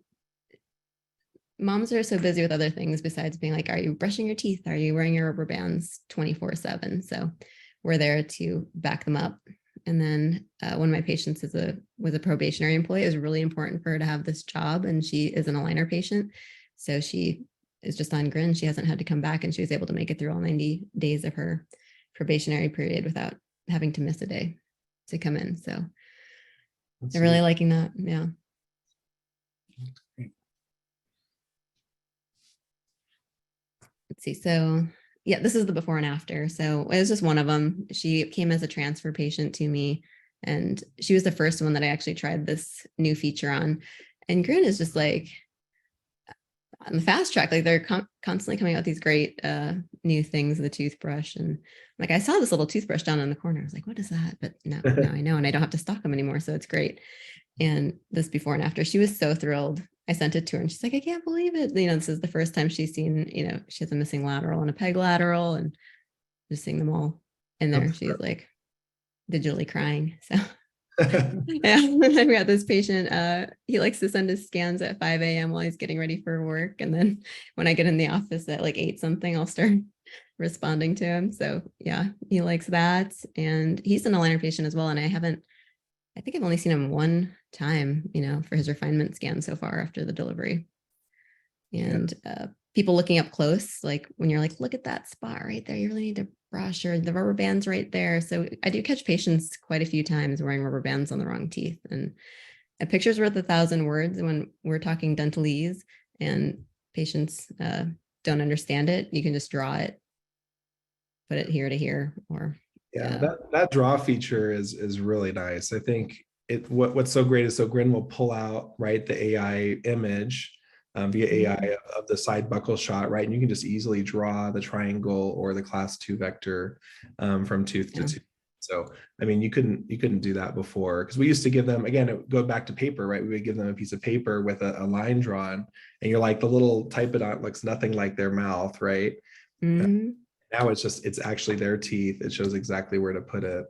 moms are so busy with other things besides being like, are you brushing your teeth? Are you wearing your rubber bands 24/7? So we're there to back them up. And then one of my patients was a probationary employee. It was really important for her to have this job, and she is an aligner patient. So she is just on Grin. She hasn't had to come back, and she was able to make it through all 90 days of her probationary period without having to miss a day to come in. So they're really liking that. Yeah. Let's see. So yeah, this is the before and after. So it was just one of them. She came as a transfer patient to me, and she was the first one that I actually tried this new feature on. And Grin is just like on the fast track. Like they're constantly coming out with these great new things, the toothbrush. And like, I saw this little toothbrush down in the corner. I was like, what is that? But now I know, and I don't have to stock them anymore. So it's great. And this before and after, she was so thrilled. I sent it to her and she's like, I can't believe it. You know, this is the first time she's seen, you know, she has a missing lateral and a peg lateral, and just seeing them all in there. She's like digitally crying. So yeah, I've got this patient. He likes to send his scans at 5 a.m. while he's getting ready for work. And then when I get in the office at like 8 something, I'll start responding to him. So yeah, he likes that. And he's an aligner patient as well. And I think I've only seen him one time, you know, for his refinement scan so far after the delivery. And people looking up close, like when you're like, look at that spot right there, you really need to brush, or the rubber band's right there. So I do catch patients quite a few times wearing rubber bands on the wrong teeth. And a picture's worth 1,000 words when we're talking dentalese and patients don't understand it. You can just draw it, put it here to here, or that draw feature is really nice. I think what's so great is, so Grin will pull out, right, the AI image via AI of the side buckle shot, right, and you can just easily draw the triangle or the class 2 vector from tooth to tooth. So I mean, you couldn't do that before, because we used to give them, again, it go back to paper, right? We would give them a piece of paper with a line drawn, and you're like, the little type it on looks nothing like their mouth, right? Now it's actually their teeth. It shows exactly where to put it.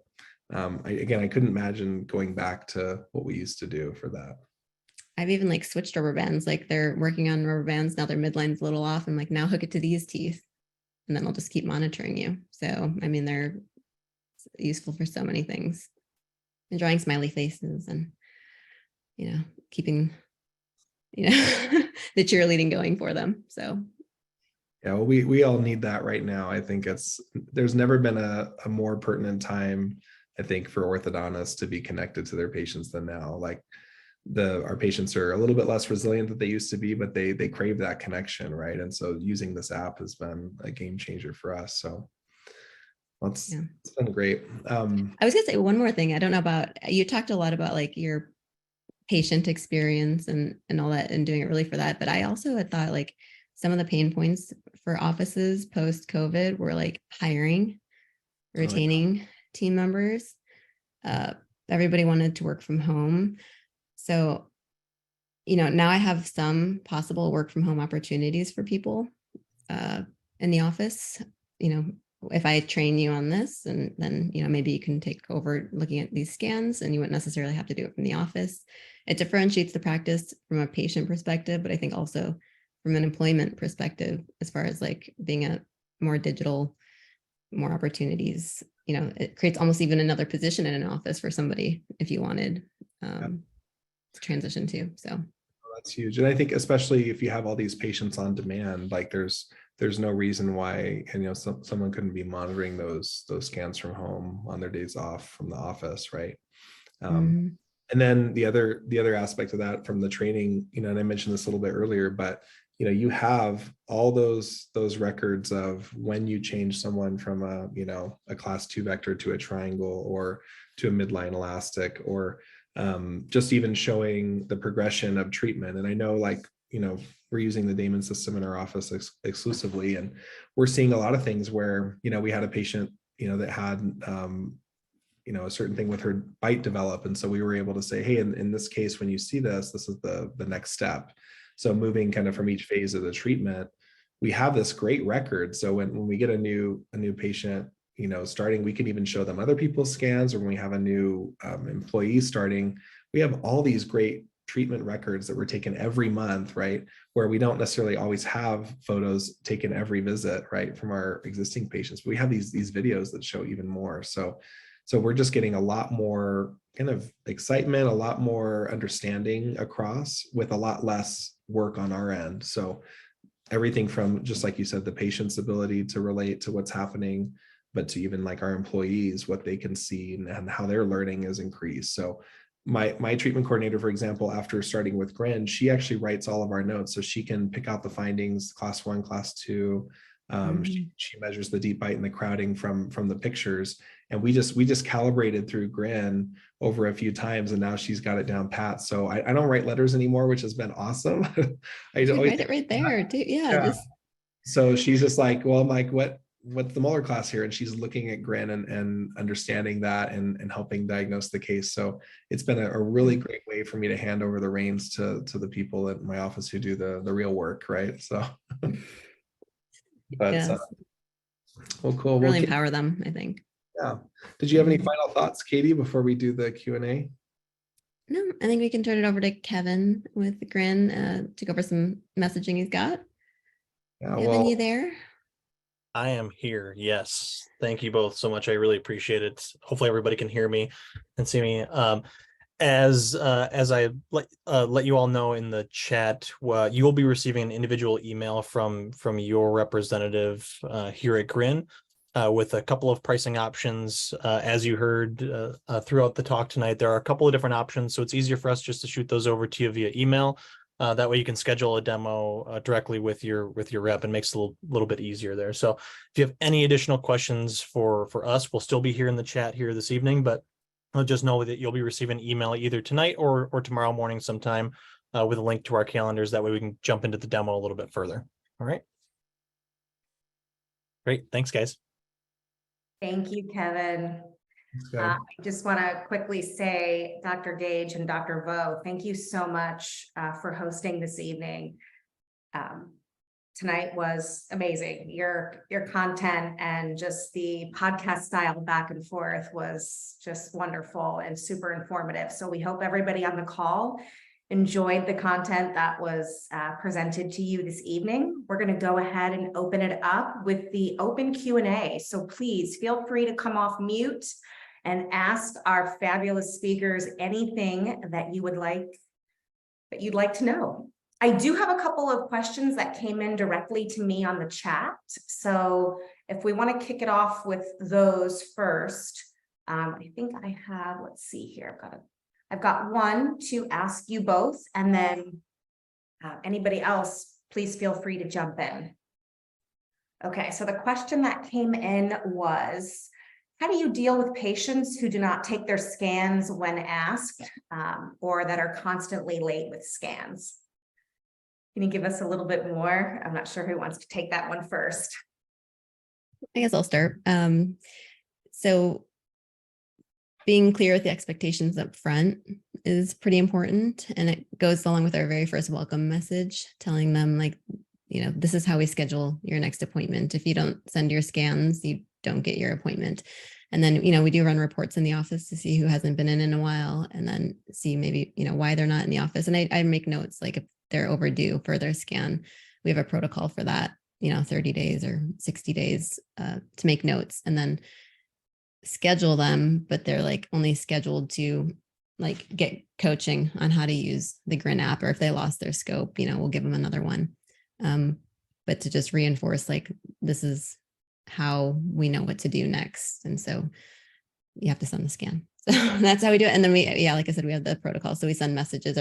I couldn't imagine going back to what we used to do for that. I've even like switched rubber bands. Like they're working on rubber bands. Now their midline's a little off. I'm like, now hook it to these teeth, and then I'll just keep monitoring you. So, I mean, they're useful for so many things, and drawing smiley faces, and, you know, keeping, you know, the cheerleading going for them. So yeah, well, we all need that right now. I think there's never been a more pertinent time, I think, for orthodontists to be connected to their patients than now. Like our patients are a little bit less resilient than they used to be, but they crave that connection, right? And so using this app has been a game changer for us. So it's been great. I was gonna say one more thing. I don't know about, you talked a lot about like your patient experience and all that, and doing it really for that. But I also had thought like some of the pain points for offices post-COVID were like hiring, retaining team members. Everybody wanted to work from home. So, you know, now I have some possible work from home opportunities for people in the office. You know, if I train you on this, and then, you know, maybe you can take over looking at these scans, and you wouldn't necessarily have to do it from the office. It differentiates the practice from a patient perspective, but I think also from an employment perspective, as far as like being a more digital, more opportunities, you know, it creates almost even another position in an office for somebody if you wanted to transition to. So that's huge. And I think especially if you have all these patients on demand, like there's no reason why, and, you know, someone couldn't be monitoring those scans from home on their days off from the office, right? And then the other aspect of that from the training, you know, and I mentioned this a little bit earlier, but, you know, you have all those records of when you change someone from a class 2 vector to a triangle or to a midline elastic, or just even showing the progression of treatment. And I know, like, we're using the Damon system in our office exclusively. And we're seeing a lot of things where, we had a patient, that had, a certain thing with her bite develop. And so we were able to say, hey, in this case, when you see this, this is the next step. So moving kind of from each phase of the treatment, we have this great record. So when we get a new patient, starting, we can even show them other people's scans, or when we have a new employee starting, we have all these great treatment records that were taken every month, right? Where we don't necessarily always have photos taken every visit, right, from our existing patients. But we have these videos that show even more. So we're just getting a lot more kind of excitement, a lot more understanding across with a lot less work on our end. So everything from, just like you said, the patient's ability to relate to what's happening, but to even like our employees, what they can see and how their learning is increased. So my treatment coordinator, for example, after starting with Grin, she actually writes all of our notes so she can pick out the findings, class 1, class 2. She measures the deep bite and the crowding from the pictures. And we just calibrated through Grin over a few times, and now she's got it down pat. So I don't write letters anymore, which has been awesome. I always write it right there too. Yeah. So she's just like, well, Mike, what's the molar class here? And she's looking at Grin and understanding that and helping diagnose the case. So it's been a really great way for me to hand over the reins to the people at my office who do the real work, right? So, but yes. Well, cool. Really empower them, I think. Yeah. Did you have any final thoughts, Katie, before we do the Q&A? No, I think we can turn it over to Kevin with Grin to go over some messaging he's got. Yeah, Kevin, you there? I am here. Yes. Thank you both so much. I really appreciate it. Hopefully everybody can hear me and see me. As I let you all know in the chat, you will be receiving an individual email from your representative here at Grin with a couple of pricing options. As you heard throughout the talk tonight, there are a couple of different options, so it's easier for us just to shoot those over to you via email. That way you can schedule a demo directly with your rep, and makes it a little bit easier there. So if you have any additional questions for us, we'll still be here in the chat here this evening, but just know that you'll be receiving an email either tonight or tomorrow morning sometime with a link to our calendars. That way we can jump into the demo a little bit further. All right. Great. Thanks, guys. Thank you, Kevin. I just want to quickly say, Dr. Gage and Dr. Vo, thank you so much for hosting this evening. Tonight was amazing. Your content and just the podcast style back and forth was just wonderful and super informative. So we hope everybody on the call enjoyed the content that was presented to you this evening. We're going to go ahead and open it up with the open Q&A. So please feel free to come off mute and ask our fabulous speakers anything that you'd like to know. I do have a couple of questions that came in directly to me on the chat. So if we want to kick it off with those first, I think I have, let's see here. I've got one to ask you both, and then anybody else, please feel free to jump in. Okay, so the question that came in was, how do you deal with patients who do not take their scans when asked, or that are constantly late with scans? Can you give us a little bit more? I'm not sure who wants to take that one first. I guess I'll start. So being clear with the expectations up front is pretty important. And it goes along with our very first welcome message, telling them like, this is how we schedule your next appointment. If you don't send your scans, you don't get your appointment. And then, we do run reports in the office to see who hasn't been in a while, and then see maybe, why they're not in the office. And I make notes, like if they're overdue for their scan, we have a protocol for that, 30 days or 60 days to make notes and then schedule them, but they're like only scheduled to like get coaching on how to use the Grin app, or if they lost their scope, we'll give them another one. But to just reinforce, like, this is how we know what to do next. And so you have to send the scan. So that's how we do it. And then like I said, we have the protocol. So we send messages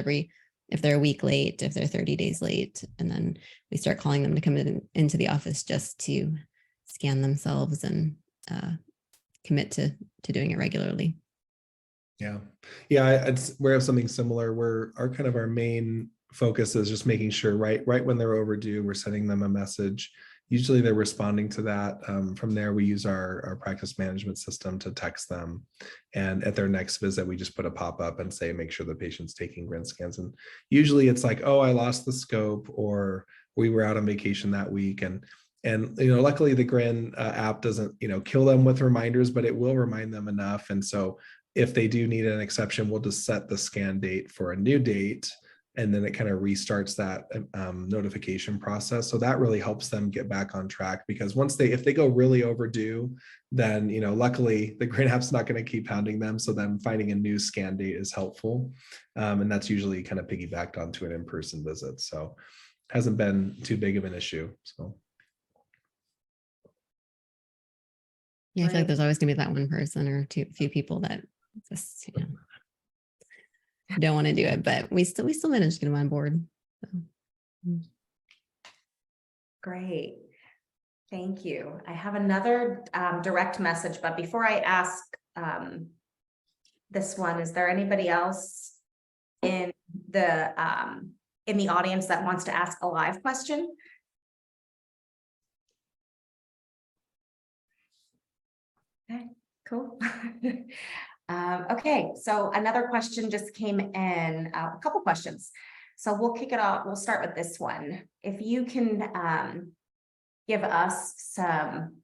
if they're a week late, if they're 30 days late, and then we start calling them to come into the office just to scan themselves and commit to doing it regularly. Yeah. We have something similar where our main focus is just making sure right when they're overdue, we're sending them a message. Usually they're responding to that. From there, we use our practice management system to text them. And at their next visit, we just put a pop-up and say, make sure the patient's taking Grin scans. And usually it's like, oh, I lost the scope, or we were out on vacation that week. And luckily the Grin app doesn't, kill them with reminders, but it will remind them enough. And so if they do need an exception, we'll just set the scan date for a new date, and then it kind of restarts that notification process. So that really helps them get back on track, because if they go really overdue, then, luckily the Grin app's not going to keep hounding them. So then finding a new scan date is helpful. And that's usually kind of piggybacked onto an in-person visit. So hasn't been too big of an issue. So. Yeah, I feel like there's always gonna be that one person or few people that just, don't want to do it, but we still managed to get them on board. So. Great. Thank you. I have another direct message, but before I ask this one, is there anybody else in the audience that wants to ask a live question? Okay, cool. Okay, so another question just came in, a couple questions. So we'll kick it off. We'll start with this one. If you can give us some,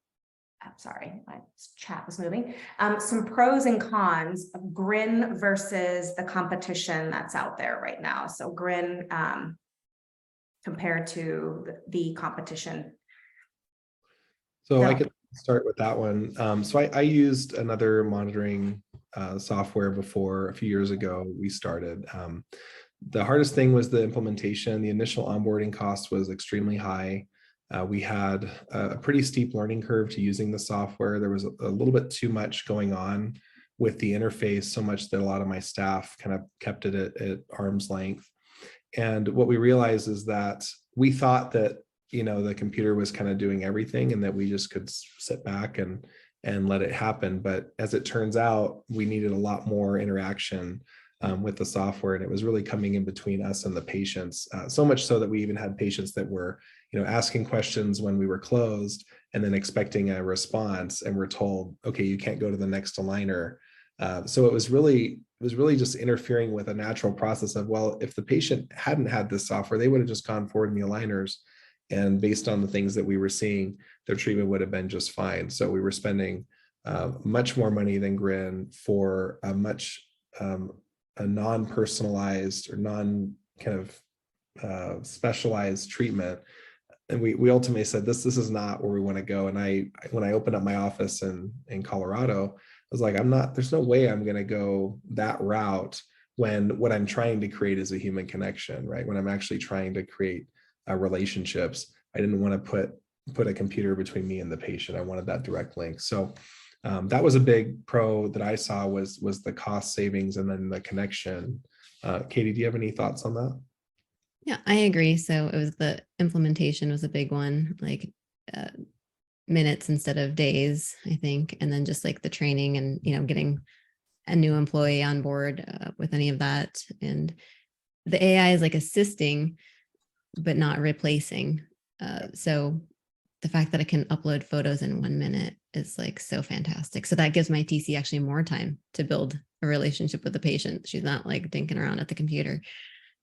I'm sorry, my chat was moving, some pros and cons of Grin versus the competition that's out there right now. So Grin compared to the competition. So I could start with that one. So I used another monitoring software before. A few years ago we started. The hardest thing was the implementation. The initial onboarding cost was extremely high. We had a pretty steep learning curve to using the software. There was a little bit too much going on with the interface, so much that a lot of my staff kind of kept it at arm's length. And what we realized is that we thought that the computer was kind of doing everything and that we just could sit back and let it happen. But as it turns out, we needed a lot more interaction with the software, and it was really coming in between us and the patients. So much so that we even had patients that were, asking questions when we were closed and then expecting a response, and we're told, okay, you can't go to the next aligner. So it was really just interfering with a natural process of, well, if the patient hadn't had this software, they would have just gone forward in the aligners. And based on the things that we were seeing, their treatment would have been just fine. So we were spending much more money than Grin for a much a non-personalized or non kind of specialized treatment. And we ultimately said, this is not where we want to go. And when I opened up my office in Colorado, I was like, there's no way I'm going to go that route when what I'm trying to create is a human connection, right? When I'm actually trying to create relationships. I didn't want to put a computer between me and the patient. I wanted that direct link. So that was a big pro that I saw was the cost savings and then the connection. Katie, do you have any thoughts on that? Yeah, I agree. So it was the implementation was a big one, like minutes instead of days, I think. And then just like the training and, getting a new employee on board with any of that. And the AI is like assisting, but not replacing. So the fact that I can upload photos in 1 minute is like so fantastic. So that gives my TC actually more time to build a relationship with the patient. She's not like dinking around at the computer,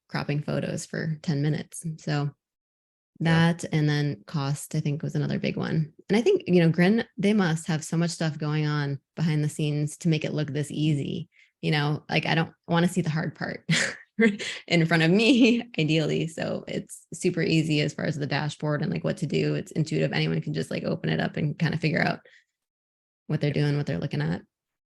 cropping photos for 10 minutes. So that, and then cost, I think, was another big one. And I think, Grin, they must have so much stuff going on behind the scenes to make it look this easy. Like I don't want to see the hard part in front of me, ideally. So it's super easy as far as the dashboard and like what to do. It's intuitive. Anyone can just like open it up and kind of figure out what they're doing, what they're looking at.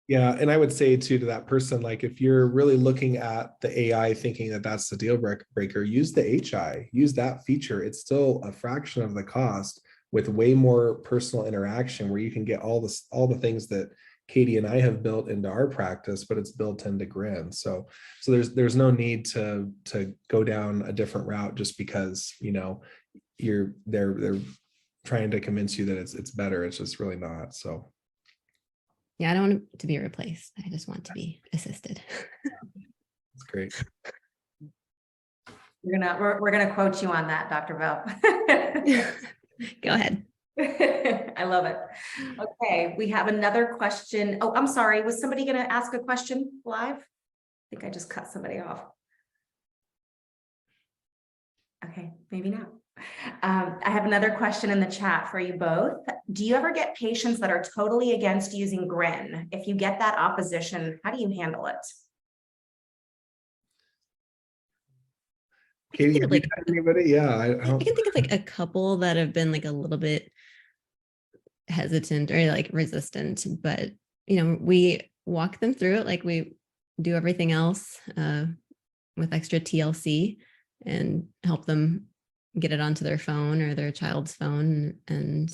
Yeah. And I would say too, to that person, like if you're really looking at the AI thinking that that's the deal breaker, use the HI, use that feature. It's still a fraction of the cost with way more personal interaction where you can get all the things that Katie and I have built into our practice, but it's built into Grin. So there's no need to go down a different route just because, they're trying to convince you that it's better. It's just really not. So. Yeah, I don't want to be replaced. I just want to be assisted. That's great. We're gonna quote you on that, Dr. Bell. Go ahead. I love it. Okay, we have another question. Oh, I'm sorry. Was somebody gonna ask a question live? I think I just cut somebody off. Okay, maybe not. I have another question in the chat for you both. Do you ever get patients that are totally against using Grin? If you get that opposition, how do you handle it? Katie, think have of, you like, had anybody? Yeah, I I don't. can think of like a couple that have been like a little bit hesitant or like resistant, but we walk them through it like we do everything else with extra TLC and help them get it onto their phone or their child's phone. And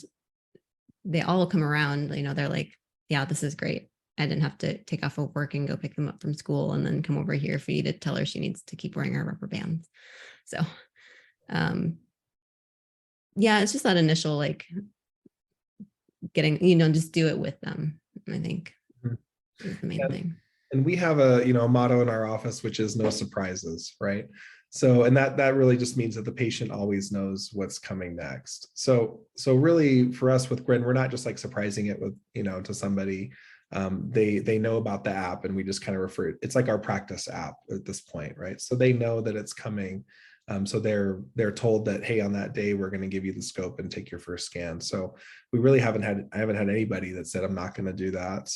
they all come around, they're like, yeah, this is great. I didn't have to take off of work and go pick them up from school and then come over here for you to tell her she needs to keep wearing her rubber bands. So, yeah, it's just that initial, like getting, just do it with them, I think is the main thing. And we have a motto in our office, which is no surprises, right? So, and that really just means that the patient always knows what's coming next. So really for us with Grin, we're not just like surprising it with, to somebody. They know about the app and we just kind of refer, it's like our practice app at this point, right? So they know that it's coming. So they're told that, hey, on that day, we're going to give you the scope and take your first scan. So we really I haven't had anybody that said, I'm not going to do that.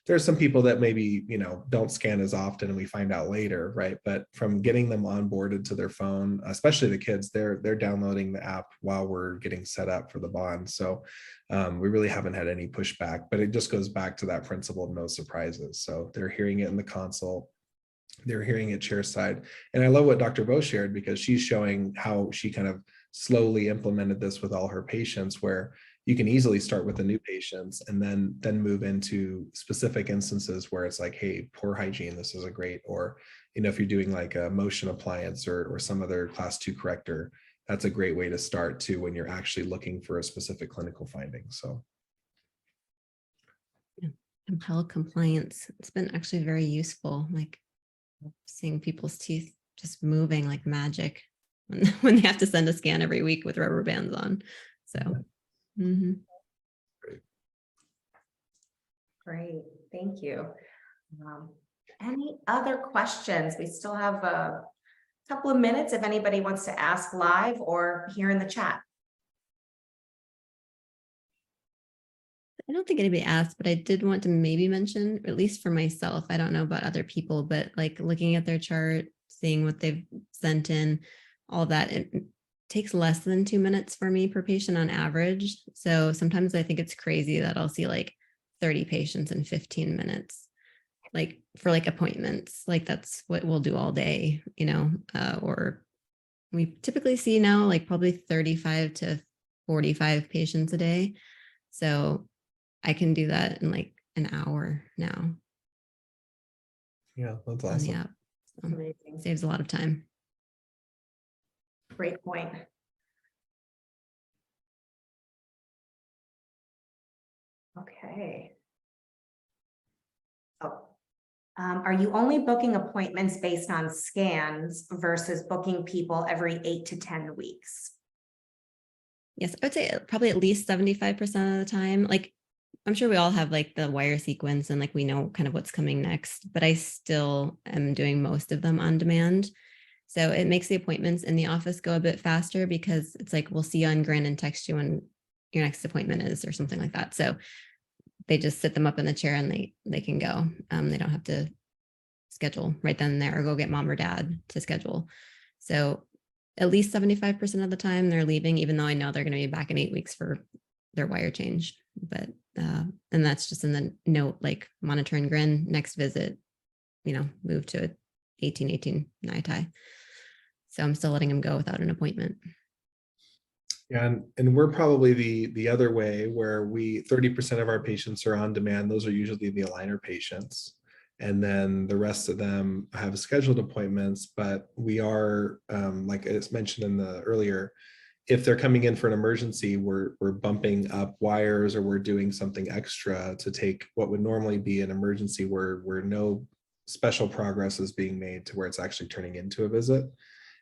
There's some people that maybe, don't scan as often and we find out later, right? But from getting them onboarded to their phone, especially the kids, they're downloading the app while we're getting set up for the bond. So we really haven't had any pushback, but it just goes back to that principle of no surprises. So they're hearing it in the console. They're hearing it chairside. And I love what Dr. Bo shared because she's showing how she kind of slowly implemented this with all her patients, where you can easily start with the new patients and then move into specific instances where it's like, hey, poor hygiene, this is a great, or, if you're doing like a motion appliance or some other class 2 corrector, that's a great way to start too, when you're actually looking for a specific clinical finding. So. Compel compliance. It's been actually very useful. Like seeing people's teeth just moving like magic when they have to send a scan every week with rubber bands on. So, Great, thank you. Any other questions? We still have a couple of minutes if anybody wants to ask live or here in the chat. I don't think anybody asked, but I did want to maybe mention, at least for myself, I don't know about other people, but like looking at their chart, seeing what they've sent in, all that, it takes less than 2 minutes for me per patient on average. So sometimes I think it's crazy that I'll see like 30 patients in 15 minutes, like for like appointments, like that's what we'll do all day, or we typically see now like probably 35 to 45 patients a day. So I can do that in like an hour now. Yeah, that's awesome. Yeah, so saves a lot of time. Great point. Okay. Oh, are you only booking appointments based on scans versus booking people every 8 to 10 weeks? Yes, I would say probably at least 75% of the time. Like, I'm sure we all have like the wire sequence and like we know kind of what's coming next, but I still am doing most of them on demand. So it makes the appointments in the office go a bit faster because it's like, we'll see you on Grin and text you when your next appointment is or something like that. So they just sit them up in the chair and they can go. They don't have to schedule right then and there or go get mom or dad to schedule. So at least 75% of the time they're leaving, even though I know they're going to be back in 8 weeks for their wire change. But and that's just in the note, like monitor and Grin, next visit, move to 18 NITI. So I'm still letting them go without an appointment. Yeah, and we're probably the other way, where 30% of our patients are on demand. Those are usually the aligner patients. And then the rest of them have scheduled appointments, but we are, like it's mentioned in the earlier, if they're coming in for an emergency, we're bumping up wires or we're doing something extra to take what would normally be an emergency where no special progress is being made to where it's actually turning into a visit.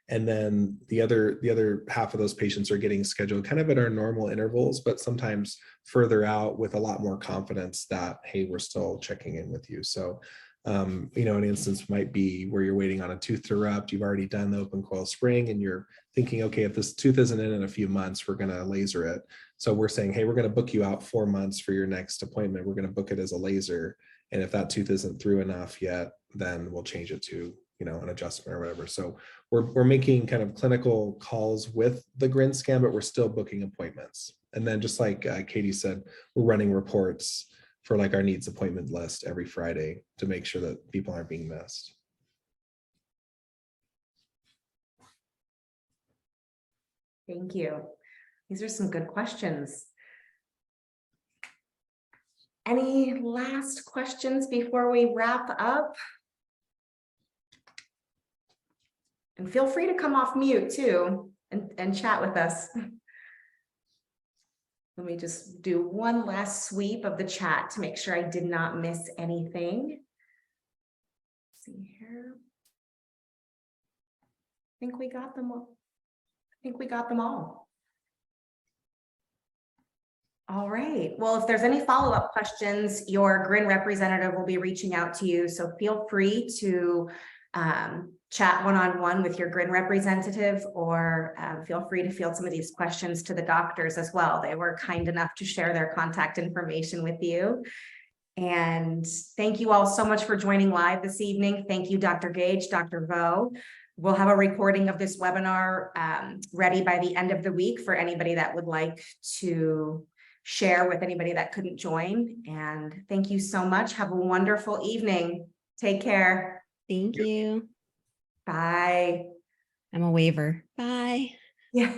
And then the other half of those patients are getting scheduled kind of at our normal intervals, but sometimes further out with a lot more confidence that, hey, we're still checking in with you. So, an instance might be where you're waiting on a tooth to erupt. You've already done the open coil spring and you're thinking, okay, if this tooth isn't in a few months, we're going to laser it. So we're saying, hey, we're going to book you out 4 months for your next appointment. We're going to book it as a laser. And if that tooth isn't through enough yet, then we'll change it to, an adjustment or whatever. So we're making kind of clinical calls with the Grin scan, but we're still booking appointments. And then just like Katie said, we're running reports for like our needs appointment list every Friday to make sure that people aren't being missed. Thank you. These are some good questions. Any last questions before we wrap up? And feel free to come off mute too and chat with us. Let me just do one last sweep of the chat to make sure I did not miss anything. Let's see here. I think we got them all. All right. Well, if there's any follow-up questions, your Grin representative will be reaching out to you. So feel free to chat one-on-one with your Grin representative, or feel free to field some of these questions to the doctors as well. They were kind enough to share their contact information with you. And thank you all so much for joining live this evening. Thank you, Dr. Gage, Dr. Vo. We'll have a recording of this webinar ready by the end of the week for anybody that would like to share with anybody that couldn't join. And thank you so much. Have a wonderful evening. Take care. Thank you. Bye. I'm a waiver. Bye. Yeah.